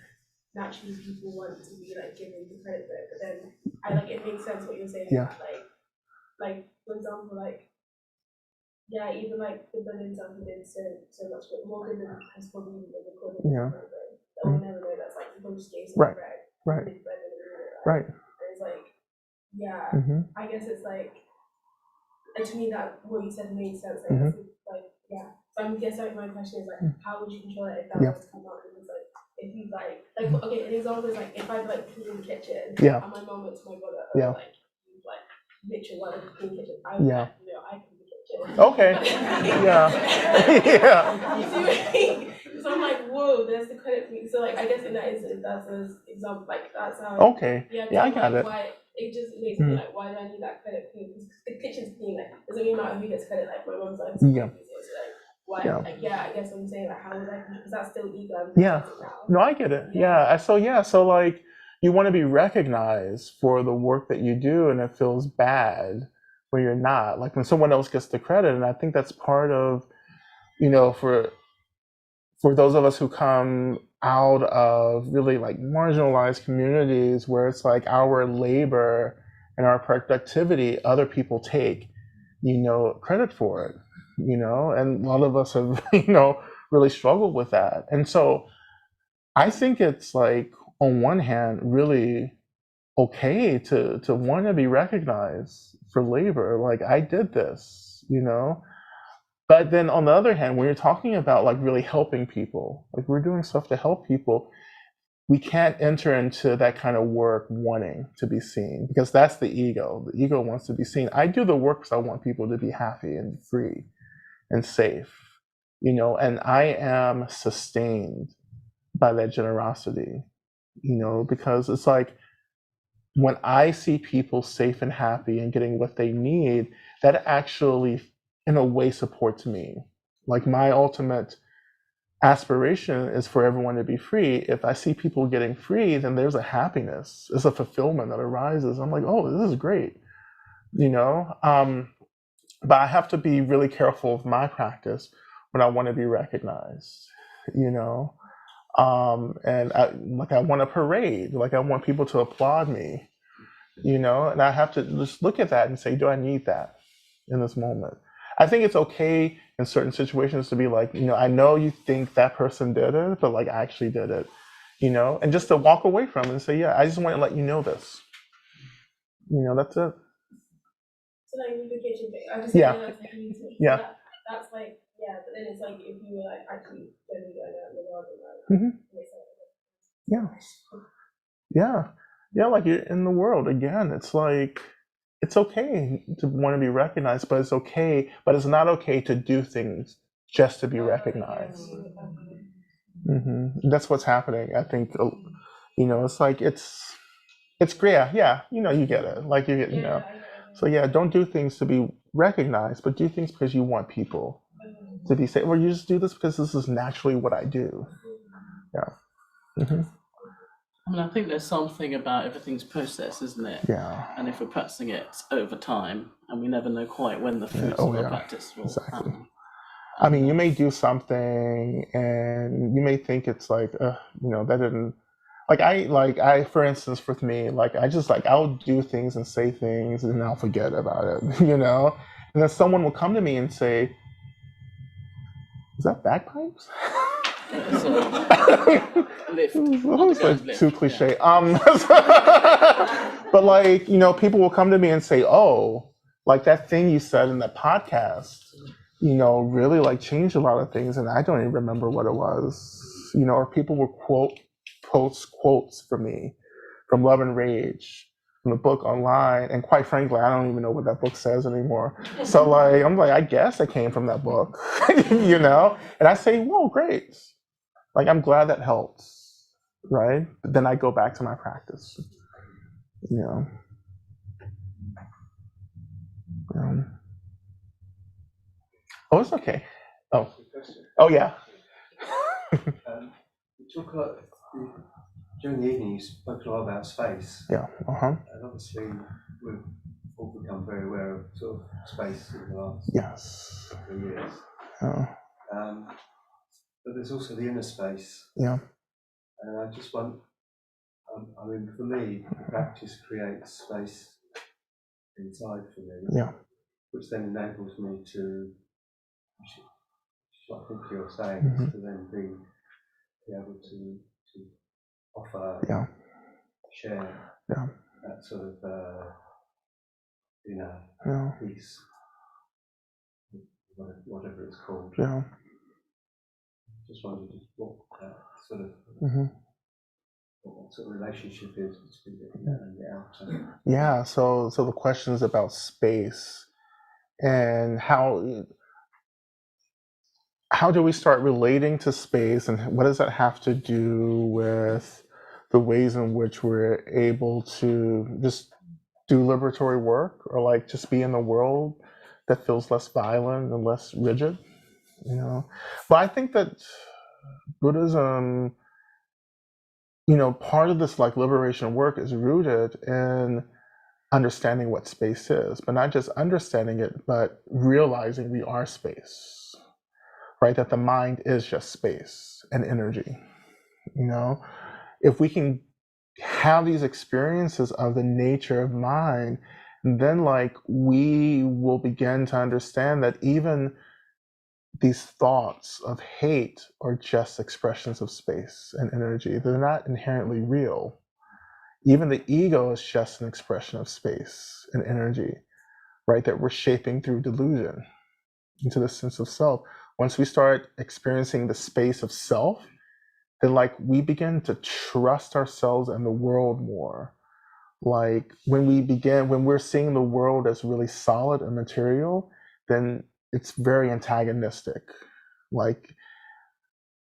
naturally people want to be like given the credit for it, but then I like it makes sense what you're saying. Yeah. Like for example, like even like the Berlin stuff we did so much, but more good than has probably been recorded. Yeah. That we'll never know. That's like people just gave some Right. bread. Right. Right. And it's like I guess it's like and to me that what you said made sense. Like, so I guess like my question is like how would you control it if that was to come out? Because like if you like okay, an example is like if I like clean the kitchen and my mom went to my brother like you like literally want to clean the kitchen, I would like, I clean the kitchen. Okay. Yeah. You see what I mean? So I'm like, whoa, there's the credit for me. So like I guess in that instance that's an example, like that's how Okay. I got it. Why it just makes me like why do I need that credit clean? Because the kitchen's clean, like it doesn't even matter who gets credit, like my mom's like so like why like I guess I'm saying like how would I is that still ego? No, I get it. So like you want to be recognized for the work that you do, and it feels bad when you're not, like when someone else gets the credit. And I think that's part of, for those of us who come out of really like marginalized communities where it's like our labor and our productivity other people take credit for it, and a lot of us have really struggled with that. And so I think it's like on one hand really okay to want to be recognized for labor, like I did this, but then on the other hand, when you're talking about like really helping people, like we're doing stuff to help people, we can't enter into that kind of work wanting to be seen, because that's the ego. The ego wants to be seen. I do the work because I want people to be happy and free and safe, and I am sustained by that generosity, because it's like when I see people safe and happy and getting what they need, that actually in a way supports me. Like my ultimate aspiration is for everyone to be free. If I see people getting free, then there's a happiness, there's a fulfillment that arises. I'm like, oh, this is great, but I have to be really careful of my practice when I want to be recognized, and I want a parade, like I want people to applaud me, and I have to just look at that and say, do I need that in this moment? I think it's okay in certain situations to be like, I know you think that person did it, but like I actually did it, and just to walk away from it and say, I just want to let you know this. That's it. So like with the kitchen thing, I just that's like but then it's like if you were like actually going out in the world and like like you're in the world again, it's like it's okay to want to be recognized, but it's not okay to do things just to be recognized. That's what's happening, I think. It's like it's great. You get it, like you get so don't do things to be recognized, but do things because you want people to be safe, or you just do this because this is naturally what I do. I mean, I think there's something about everything's process, isn't it? Yeah. And if we're practicing it over time, and we never know quite when the fruits of our practice will happen. I mean, you may do something and you may think it's like, You know, that didn't for instance, with me, like I just like I'll do things and say things and then I'll forget about it, you know? And then someone will come to me and say, is that bagpipes? Lift. It's like too cliche. But like, you know, people will come to me and say, oh, like that thing you said in that podcast, you know, really like changed a lot of things, and I don't even remember what it was. You know, or people will post quotes for me from Love and Rage, from the book online, and quite frankly, I don't even know what that book says anymore. So like, I'm like, I guess it came from that book, you know? And I say, whoa, great. Like, I'm glad that helps, right? But then I go back to my practice, you know? Oh, it's okay. Oh yeah. You talk a lot, during the evening, you spoke a lot about space. Yeah. And obviously, we've all become very aware of sort of space in the last couple of years. But there's also the inner space. Yeah. And I just want, I mean, for me, the practice creates space inside for me. Yeah. Which then enables me to, what I think you're saying, is to then be able to offer, share that sort of peace, whatever it's called. Yeah. Just wondered what that sort of what sort of relationship is between the inner and the outer. Yeah. So the question is about space and how do we start relating to space, and what does that have to do with the ways in which we're able to just do liberatory work, or like just be in a world that feels less violent and less rigid, you know? But I think that Buddhism, you know, part of this like liberation work is rooted in understanding what space is, but not just understanding it, but realizing we are space, right? That the mind is just space and energy, you know? If we can have these experiences of the nature of mind, then like we will begin to understand that even these thoughts of hate are just expressions of space and energy. They're not inherently real. Even the ego is just an expression of space and energy, right? That we're shaping through delusion into the sense of self. Once we start experiencing the space of self, then like we begin to trust ourselves and the world more. Like when we're seeing the world as really solid and material, then it's very antagonistic. Like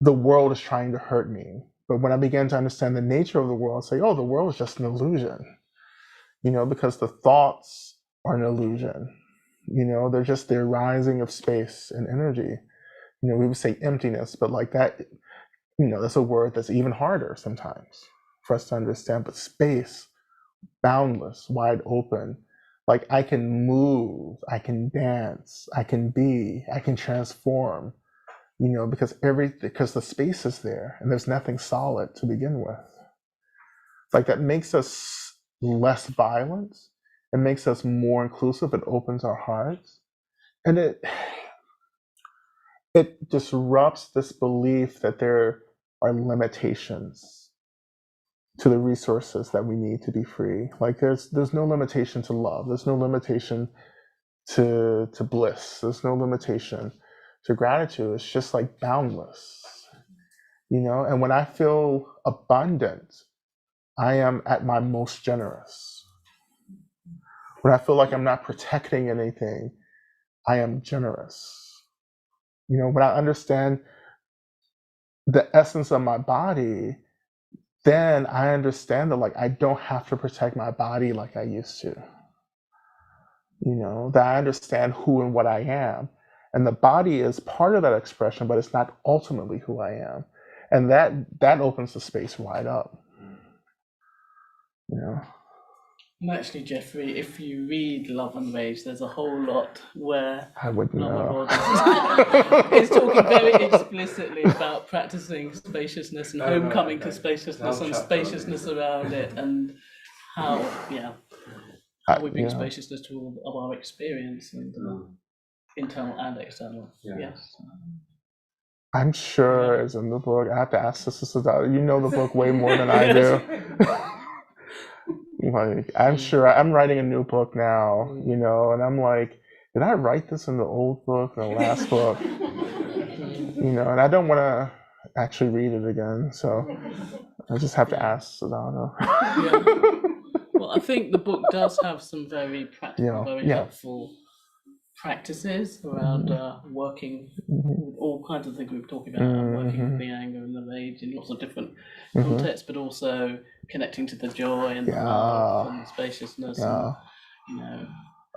the world is trying to hurt me. But when I begin to understand the nature of the world, I say, oh, the world is just an illusion, you know, because the thoughts are an illusion. You know, they're just the arising of space and energy. You know, we would say emptiness, but like that, you know, that's a word that's even harder sometimes for us to understand. But space, boundless, wide open, like I can move, I can dance, I can be, I can transform, you know, because the space is there and there's nothing solid to begin with. Like that makes us less violent, it makes us more inclusive, it opens our hearts, and it disrupts this belief that there are limitations to the resources that we need to be free. Like there's no limitation to love. There's no limitation to bliss. There's no limitation to gratitude. It's just like boundless, you know? And when I feel abundant, I am at my most generous. When I feel like I'm not protecting anything, I am generous. You know, when I understand the essence of my body, then I understand that like I don't have to protect my body like I used to. You know, that I understand who and what I am. And the body is part of that expression, but it's not ultimately who I am. And that opens the space wide up. You know? And actually, Jeffrey, if you read Love and Rage, there's a whole lot where I would know. It's talking very explicitly about practicing spaciousness and homecoming to spaciousness and spaciousness around it, and how we bring spaciousness to all of our experience, and internal and external. Yes. I'm sure it's in the book. I have to ask Sister Sadada. You know the book way more than I do. Like, I'm sure I'm writing a new book now, you know, and I'm like, did I write this in the old book, the last book? You know, and I don't want to actually read it again, so I just have to ask Sadana. Well, I think the book does have some very practical, very helpful practices around working with all kinds of things we were talking about, working with the anger and the rage in lots of different contexts, but also connecting to the joy and the love and the spaciousness and, you know,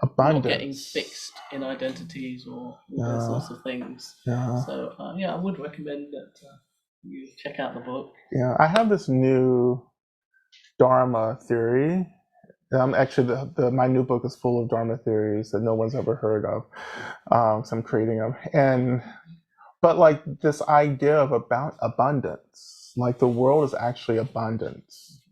abundance. Not getting fixed in identities or those sorts of things. So I would recommend that you check out the book. I have this new Dharma theory. Actually, my new book is full of Dharma theories that no one's ever heard of. So I'm creating them. But like this idea of about abundance, like the world is actually abundance,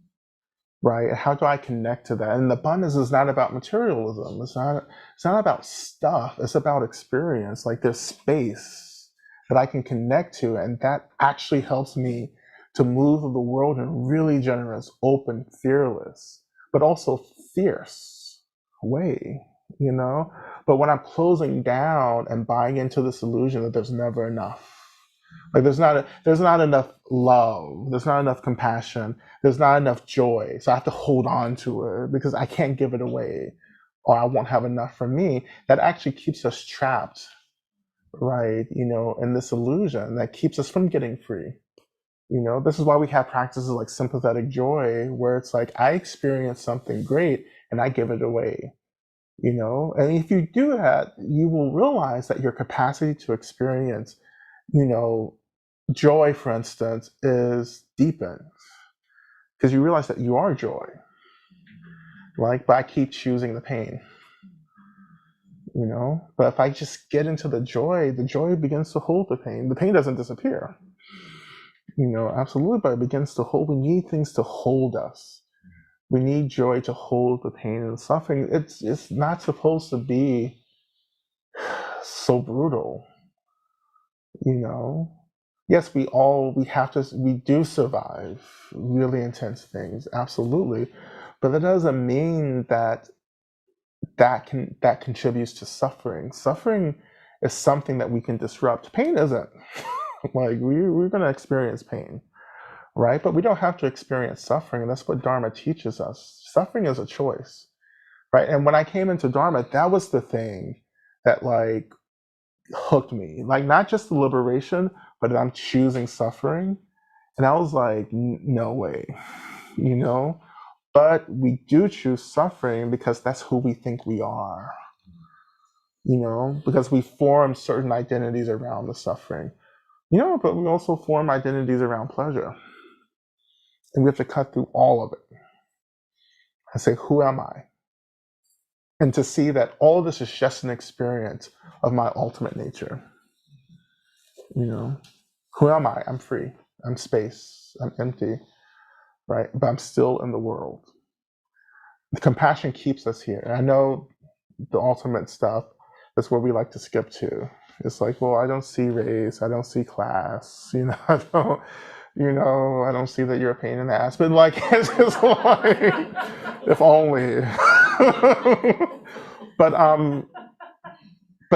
right? How do I connect to that? And abundance is not about materialism. It's not about stuff. It's about experience. Like there's space that I can connect to, and that actually helps me to move the world in a really generous, open, fearless, but also fierce way, you know? But when I'm closing down and buying into this illusion that there's never enough, like there's not enough love, there's not enough compassion, there's not enough joy, so I have to hold on to it because I can't give it away or I won't have enough for me, that actually keeps us trapped, right, you know, in this illusion that keeps us from getting free. You know, this is why we have practices like sympathetic joy, where it's like, I experience something great and I give it away, you know? And if you do that, you will realize that your capacity to experience, you know, joy, for instance, is deepened because you realize that you are joy. Like, but I keep choosing the pain, you know? But if I just get into the joy begins to hold the pain. The pain doesn't disappear. You know, absolutely, but it begins to hold. We need things to hold us. We need joy to hold the pain and suffering. It's not supposed to be so brutal, you know. Yes, we do survive really intense things, absolutely, but that doesn't mean that contributes to suffering. Suffering is something that we can disrupt. Pain isn't. Like we're going to experience pain, right? But we don't have to experience suffering. And that's what Dharma teaches us. Suffering is a choice, right? And when I came into Dharma, that was the thing that like hooked me. Like not just the liberation, but that I'm choosing suffering. And I was like, no way, you know? But we do choose suffering because that's who we think we are, you know? Because we form certain identities around the suffering. You know, but we also form identities around pleasure. And we have to cut through all of it and say, who am I? And to see that all of this is just an experience of my ultimate nature. You know, who am I? I'm free. I'm space. I'm empty, right? But I'm still in the world. The compassion keeps us here. And I know the ultimate stuff, that's where we like to skip to. It's like, well, I don't see race, I don't see class, you know, I don't see that you're a pain in the ass, but like, it's just like, if only. But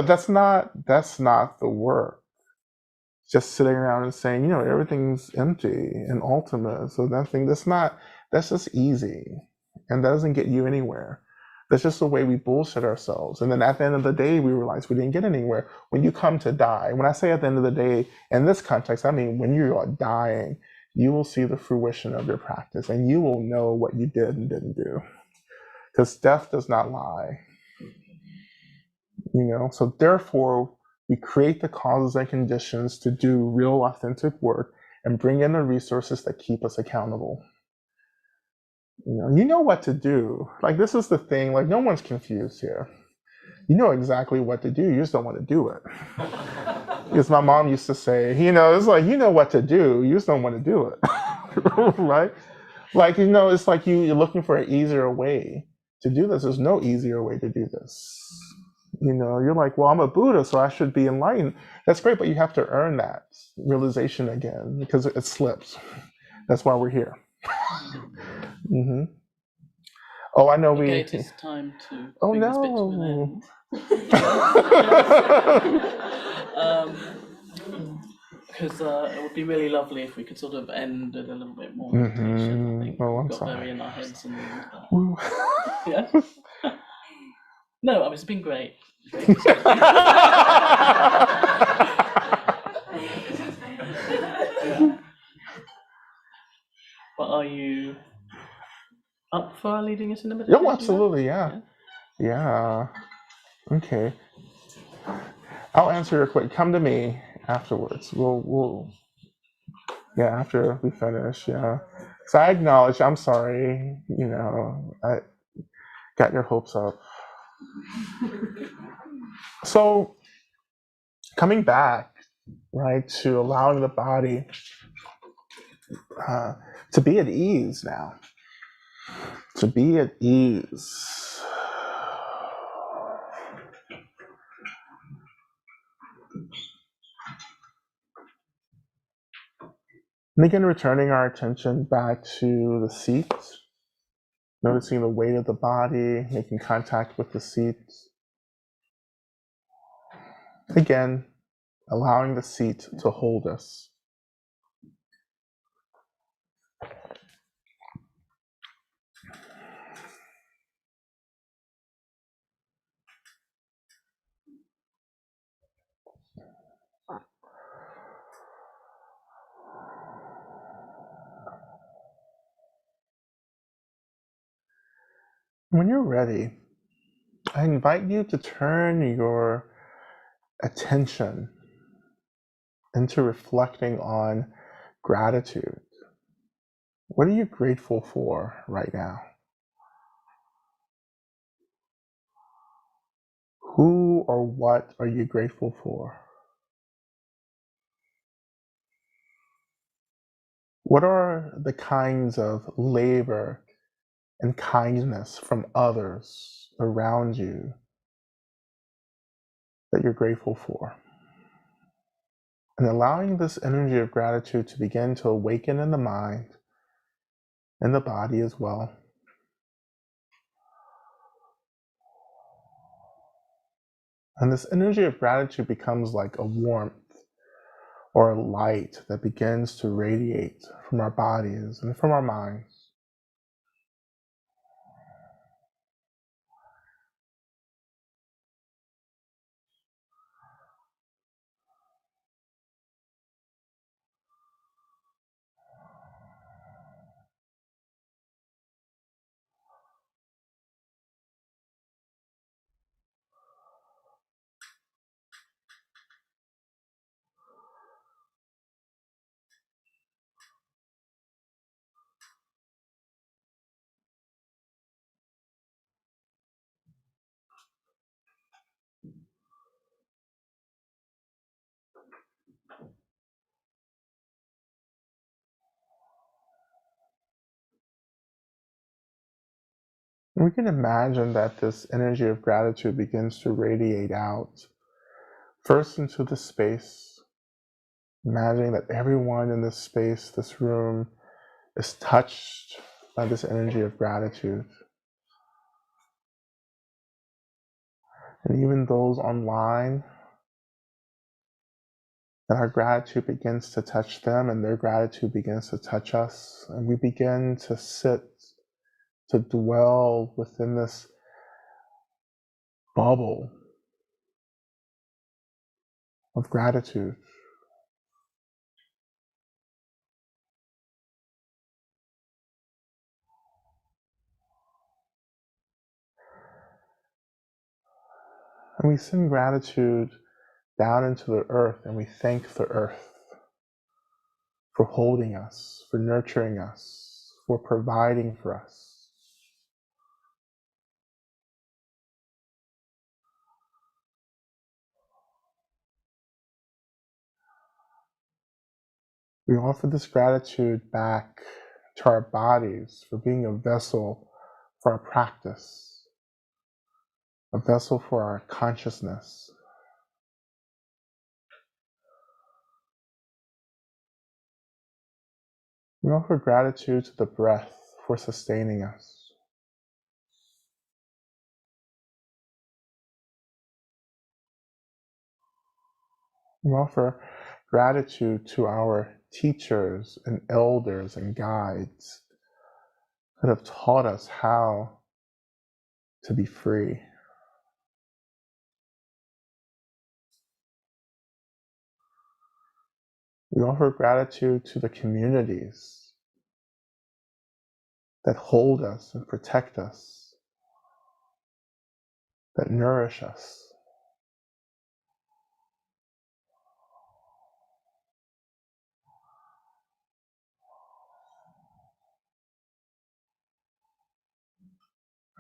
that's not the work. Just sitting around and saying, you know, everything's empty and ultimate, so that's just easy, and that doesn't get you anywhere. That's just the way we bullshit ourselves. And then at the end of the day, we realize we didn't get anywhere. When you come to die, when I say at the end of the day, in this context, I mean when you are dying, you will see the fruition of your practice and you will know what you did and didn't do. Because death does not lie. You know, so therefore, we create the causes and conditions to do real, authentic work and bring in the resources that keep us accountable. You know what to do. Like, this is the thing, like, no one's confused here. You know exactly what to do, you just don't want to do it. Because my mom used to say, it's like, you know what to do, you just don't want to do it. Right? Like, it's like you're looking for an easier way to do this. There's no easier way to do this. You're like, well, I'm a Buddha, so I should be enlightened. That's great, but you have to earn that realization again because it slips. That's why we're here. Mm-hmm. Oh, I know okay, it is time to Oh bring this bit to an no. end. Because it would be really lovely if we could sort of end at a little bit more meditation. I think Oh, I'm we've got sorry. very in our heads and Woo. yeah. No, I mean, it's been great. But are you up for leading us in a meditation? Oh, absolutely, yeah. Okay. I'll answer your question. Come to me afterwards. We'll after we finish, yeah. So I acknowledge, I'm sorry, I got your hopes up. So coming back, right, to allowing the body to be at ease now. To be at ease. And again, returning our attention back to the seat, noticing the weight of the body, making contact with the seat. Again, allowing the seat to hold us. When you're ready, I invite you to turn your attention into reflecting on gratitude. What are you grateful for right now? Who or what are you grateful for? What are the kinds of labor and kindness from others around you that you're grateful for? And allowing this energy of gratitude to begin to awaken in the mind and the body as well. And this energy of gratitude becomes like a warmth or a light that begins to radiate from our bodies and from our minds. And we can imagine that this energy of gratitude begins to radiate out, first into the space, imagining that everyone in this space, this room, is touched by this energy of gratitude. And even those online, that our gratitude begins to touch them and their gratitude begins to touch us. And we begin to sit, to dwell within this bubble of gratitude. And we send gratitude down into the earth and we thank the earth for holding us, for nurturing us, for providing for us. We offer this gratitude back to our bodies for being a vessel for our practice, a vessel for our consciousness. We offer gratitude to the breath for sustaining us. We offer gratitude to our teachers and elders and guides that have taught us how to be free. We offer gratitude to the communities that hold us and protect us, that nourish us.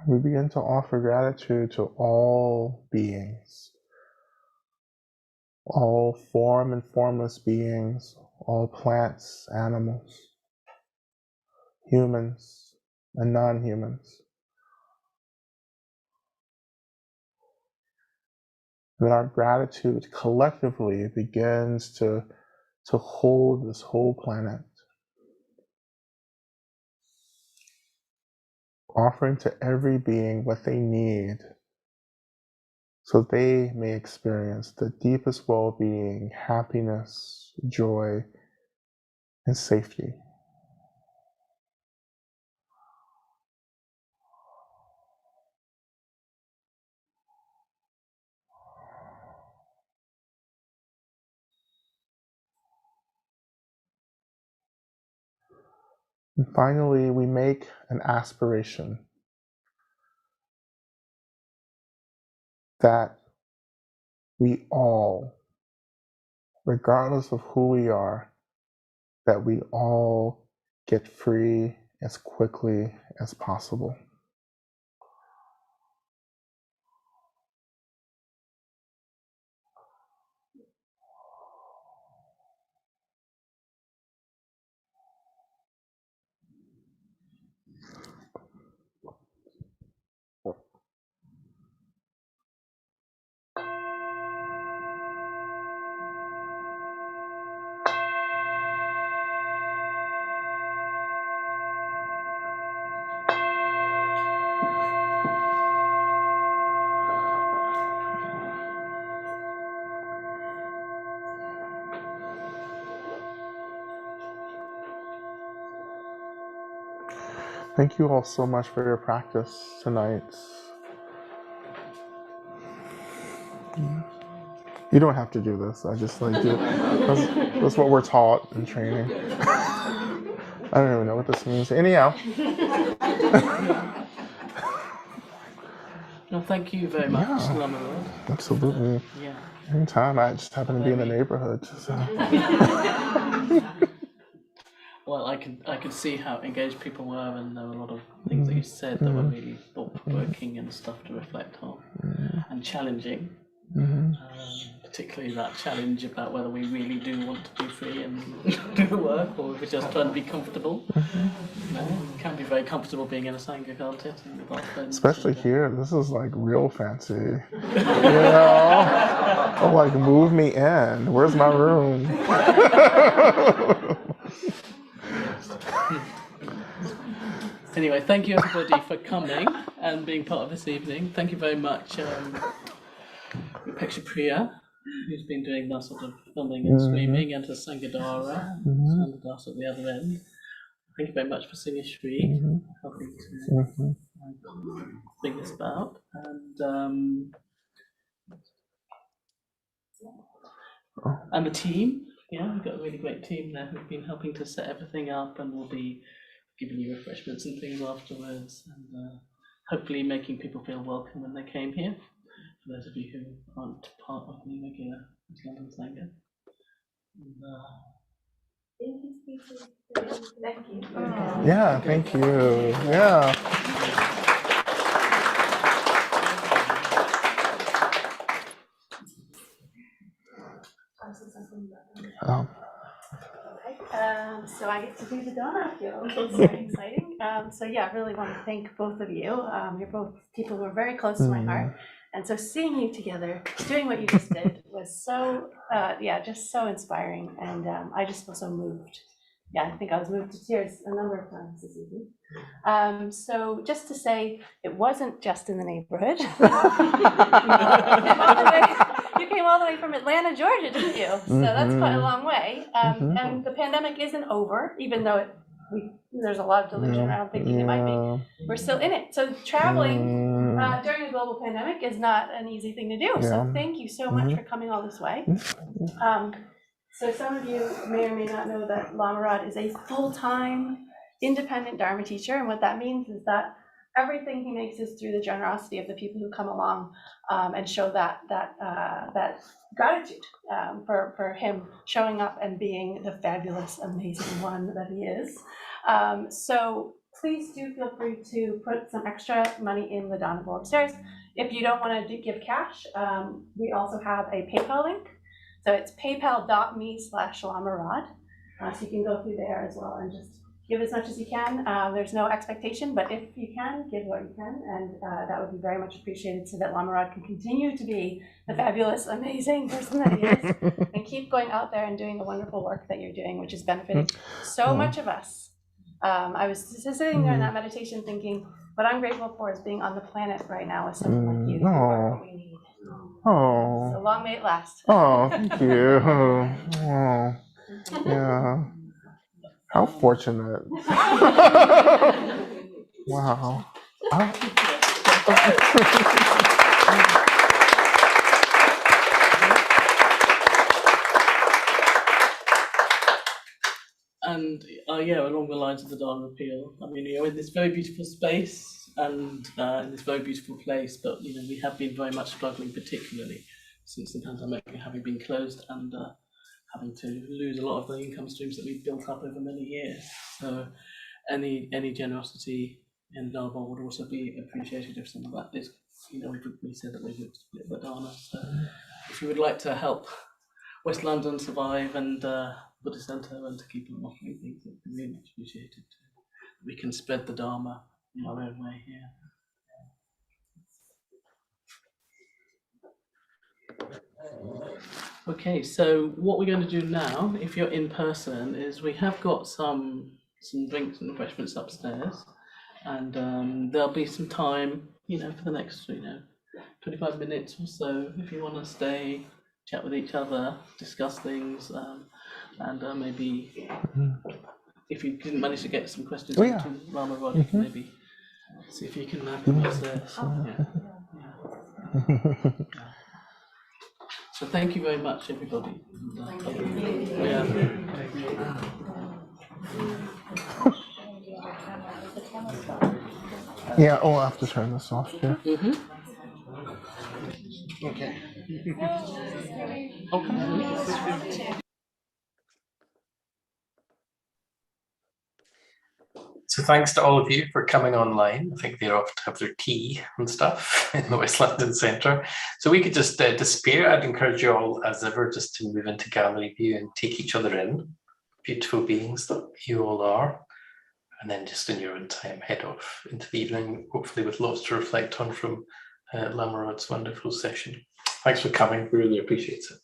We begin to offer gratitude to all beings, all form and formless beings, all plants, animals, humans, and non-humans. That our gratitude collectively begins to hold this whole planet, offering to every being what they need so they may experience the deepest well-being, happiness, joy, and safety. And finally, we make an aspiration that we all, regardless of who we are, that we all get free as quickly as possible. Thank you all so much for your practice tonight. You don't have to do this. I just like do. That's what we're taught in training. I don't even know what this means. Anyhow. Well, thank you very much, Lama. Absolutely. Yeah. Anytime. I just happen to be in the neighborhood. So. Well, I could see how engaged people were, and there were a lot of things that you said that were really thought-provoking and stuff to reflect on, and challenging. Particularly that challenge about whether we really do want to be free and do the work, or if we're just trying to be comfortable. You know, it can be very comfortable being in a Sangha, can't it? Especially here, this is like real fancy. You know? Oh, like, move me in. Where's my room? Anyway, thank you everybody for coming and being part of this evening. Thank you very much, Peksha Priya, who's been doing that sort of filming and streaming, and to Sangadara, and us at the other end. Thank you very much for Singh Shri, helping to bring this about. And the team, we've got a really great team there who've been helping to set everything up, and will be giving you refreshments and things afterwards, and hopefully making people feel welcome when they came here. For those of you who aren't part of the regular London Sangha. Thank you. Yeah, thank you. Yeah. So I get to do the Donna appeal. It's very exciting. So yeah, I really want to thank both of you. You're both people who are very close to my heart. And so seeing you together, doing what you just did was so, just so inspiring. And I just feel so moved. Yeah, I think I was moved to tears a number of times this evening. So just to say, it wasn't just in the neighborhood. You came all the way from Atlanta, Georgia, didn't you? So that's quite a long way. And the pandemic isn't over, even though there's a lot of delusion around thinking it might be. We're still in it. So traveling during a global pandemic is not an easy thing to do. So thank you so much for coming all this way. So some of you may or may not know that Lama Rod is a full-time independent Dharma teacher. And what that means is that everything he makes is through the generosity of the people who come along and show that gratitude for him showing up and being the fabulous, amazing one that he is. So please do feel free to put some extra money in the Donna bowl upstairs. If you don't want to give cash, we also have a PayPal link. So it's paypal.me/LamaRod. So you can go through there as well and just give as much as you can. There's no expectation, but if you can, give what you can, and that would be very much appreciated so that Lama Rod can continue to be the fabulous, amazing person that he is, and keep going out there and doing the wonderful work that you're doing, which is benefiting so much of us. I was just sitting there in that meditation thinking, what I'm grateful for is being on the planet right now with someone like you. You are what we need. Oh. So long may it last. Oh, thank you. Oh, yeah. How fortunate. Wow. And along the lines of the Dharma appeal, I mean, you're in this very beautiful space and in this very beautiful place, but we have been very much struggling, particularly since the pandemic, having been closed and having to lose a lot of the income streams that we've built up over many years. So any generosity in Dharma would also be appreciated if some of that is, we said that we would split the Dharma. So if you would like to help West London survive and Buddhist Centre and to keep on offering things, it would be really much appreciated. We can spread the Dharma in our own way here. Okay, so what we're going to do now, if you're in person, is we have got some drinks and refreshments upstairs, and there'll be some time, for the next, 25 minutes or so, if you want to stay, chat with each other, discuss things, and maybe if you didn't manage to get some questions to Lama Rod, you can maybe see if you can come upstairs. So thank you very much, everybody. Yeah, I'll have to turn this off too. Okay. So thanks to all of you for coming online. I think they're off to have their tea and stuff in the West London Centre. So we could just disappear. I'd encourage you all, as ever, just to move into gallery view and take each other in. Beautiful beings that you all are. And then just in your own time, head off into the evening, hopefully with lots to reflect on from Lama Rod's wonderful session. Thanks for coming. We really appreciate it.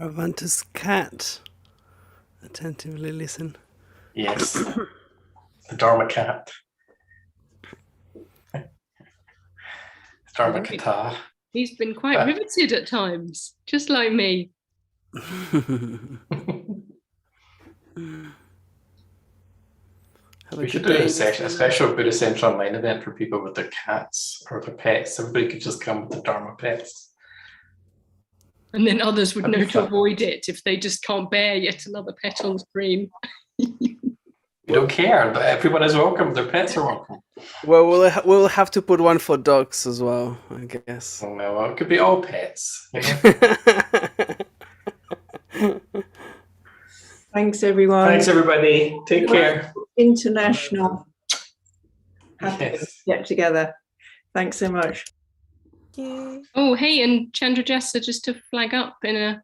Avanta's cat. Attentively listen. Yes. The Dharma cat. Dharma kata. He's been quite riveted at times, just like me. We should do a special Buddhist Centre online event for people with their cats or their pets. Everybody could just come with the Dharma pets. And then others would That'd know be to fun. avoid it if they just can't bear yet another pet on screen. We don't care. Everyone is welcome. Their pets are welcome. Well, we'll have to put one for dogs as well, I guess. Oh, no, well, it could be all pets. You know? Thanks, everyone. Thanks, everybody. Take care. International. Happy Yes. to get together. Thanks so much. Oh, hey, and Chandra Jessa, just to flag up, in a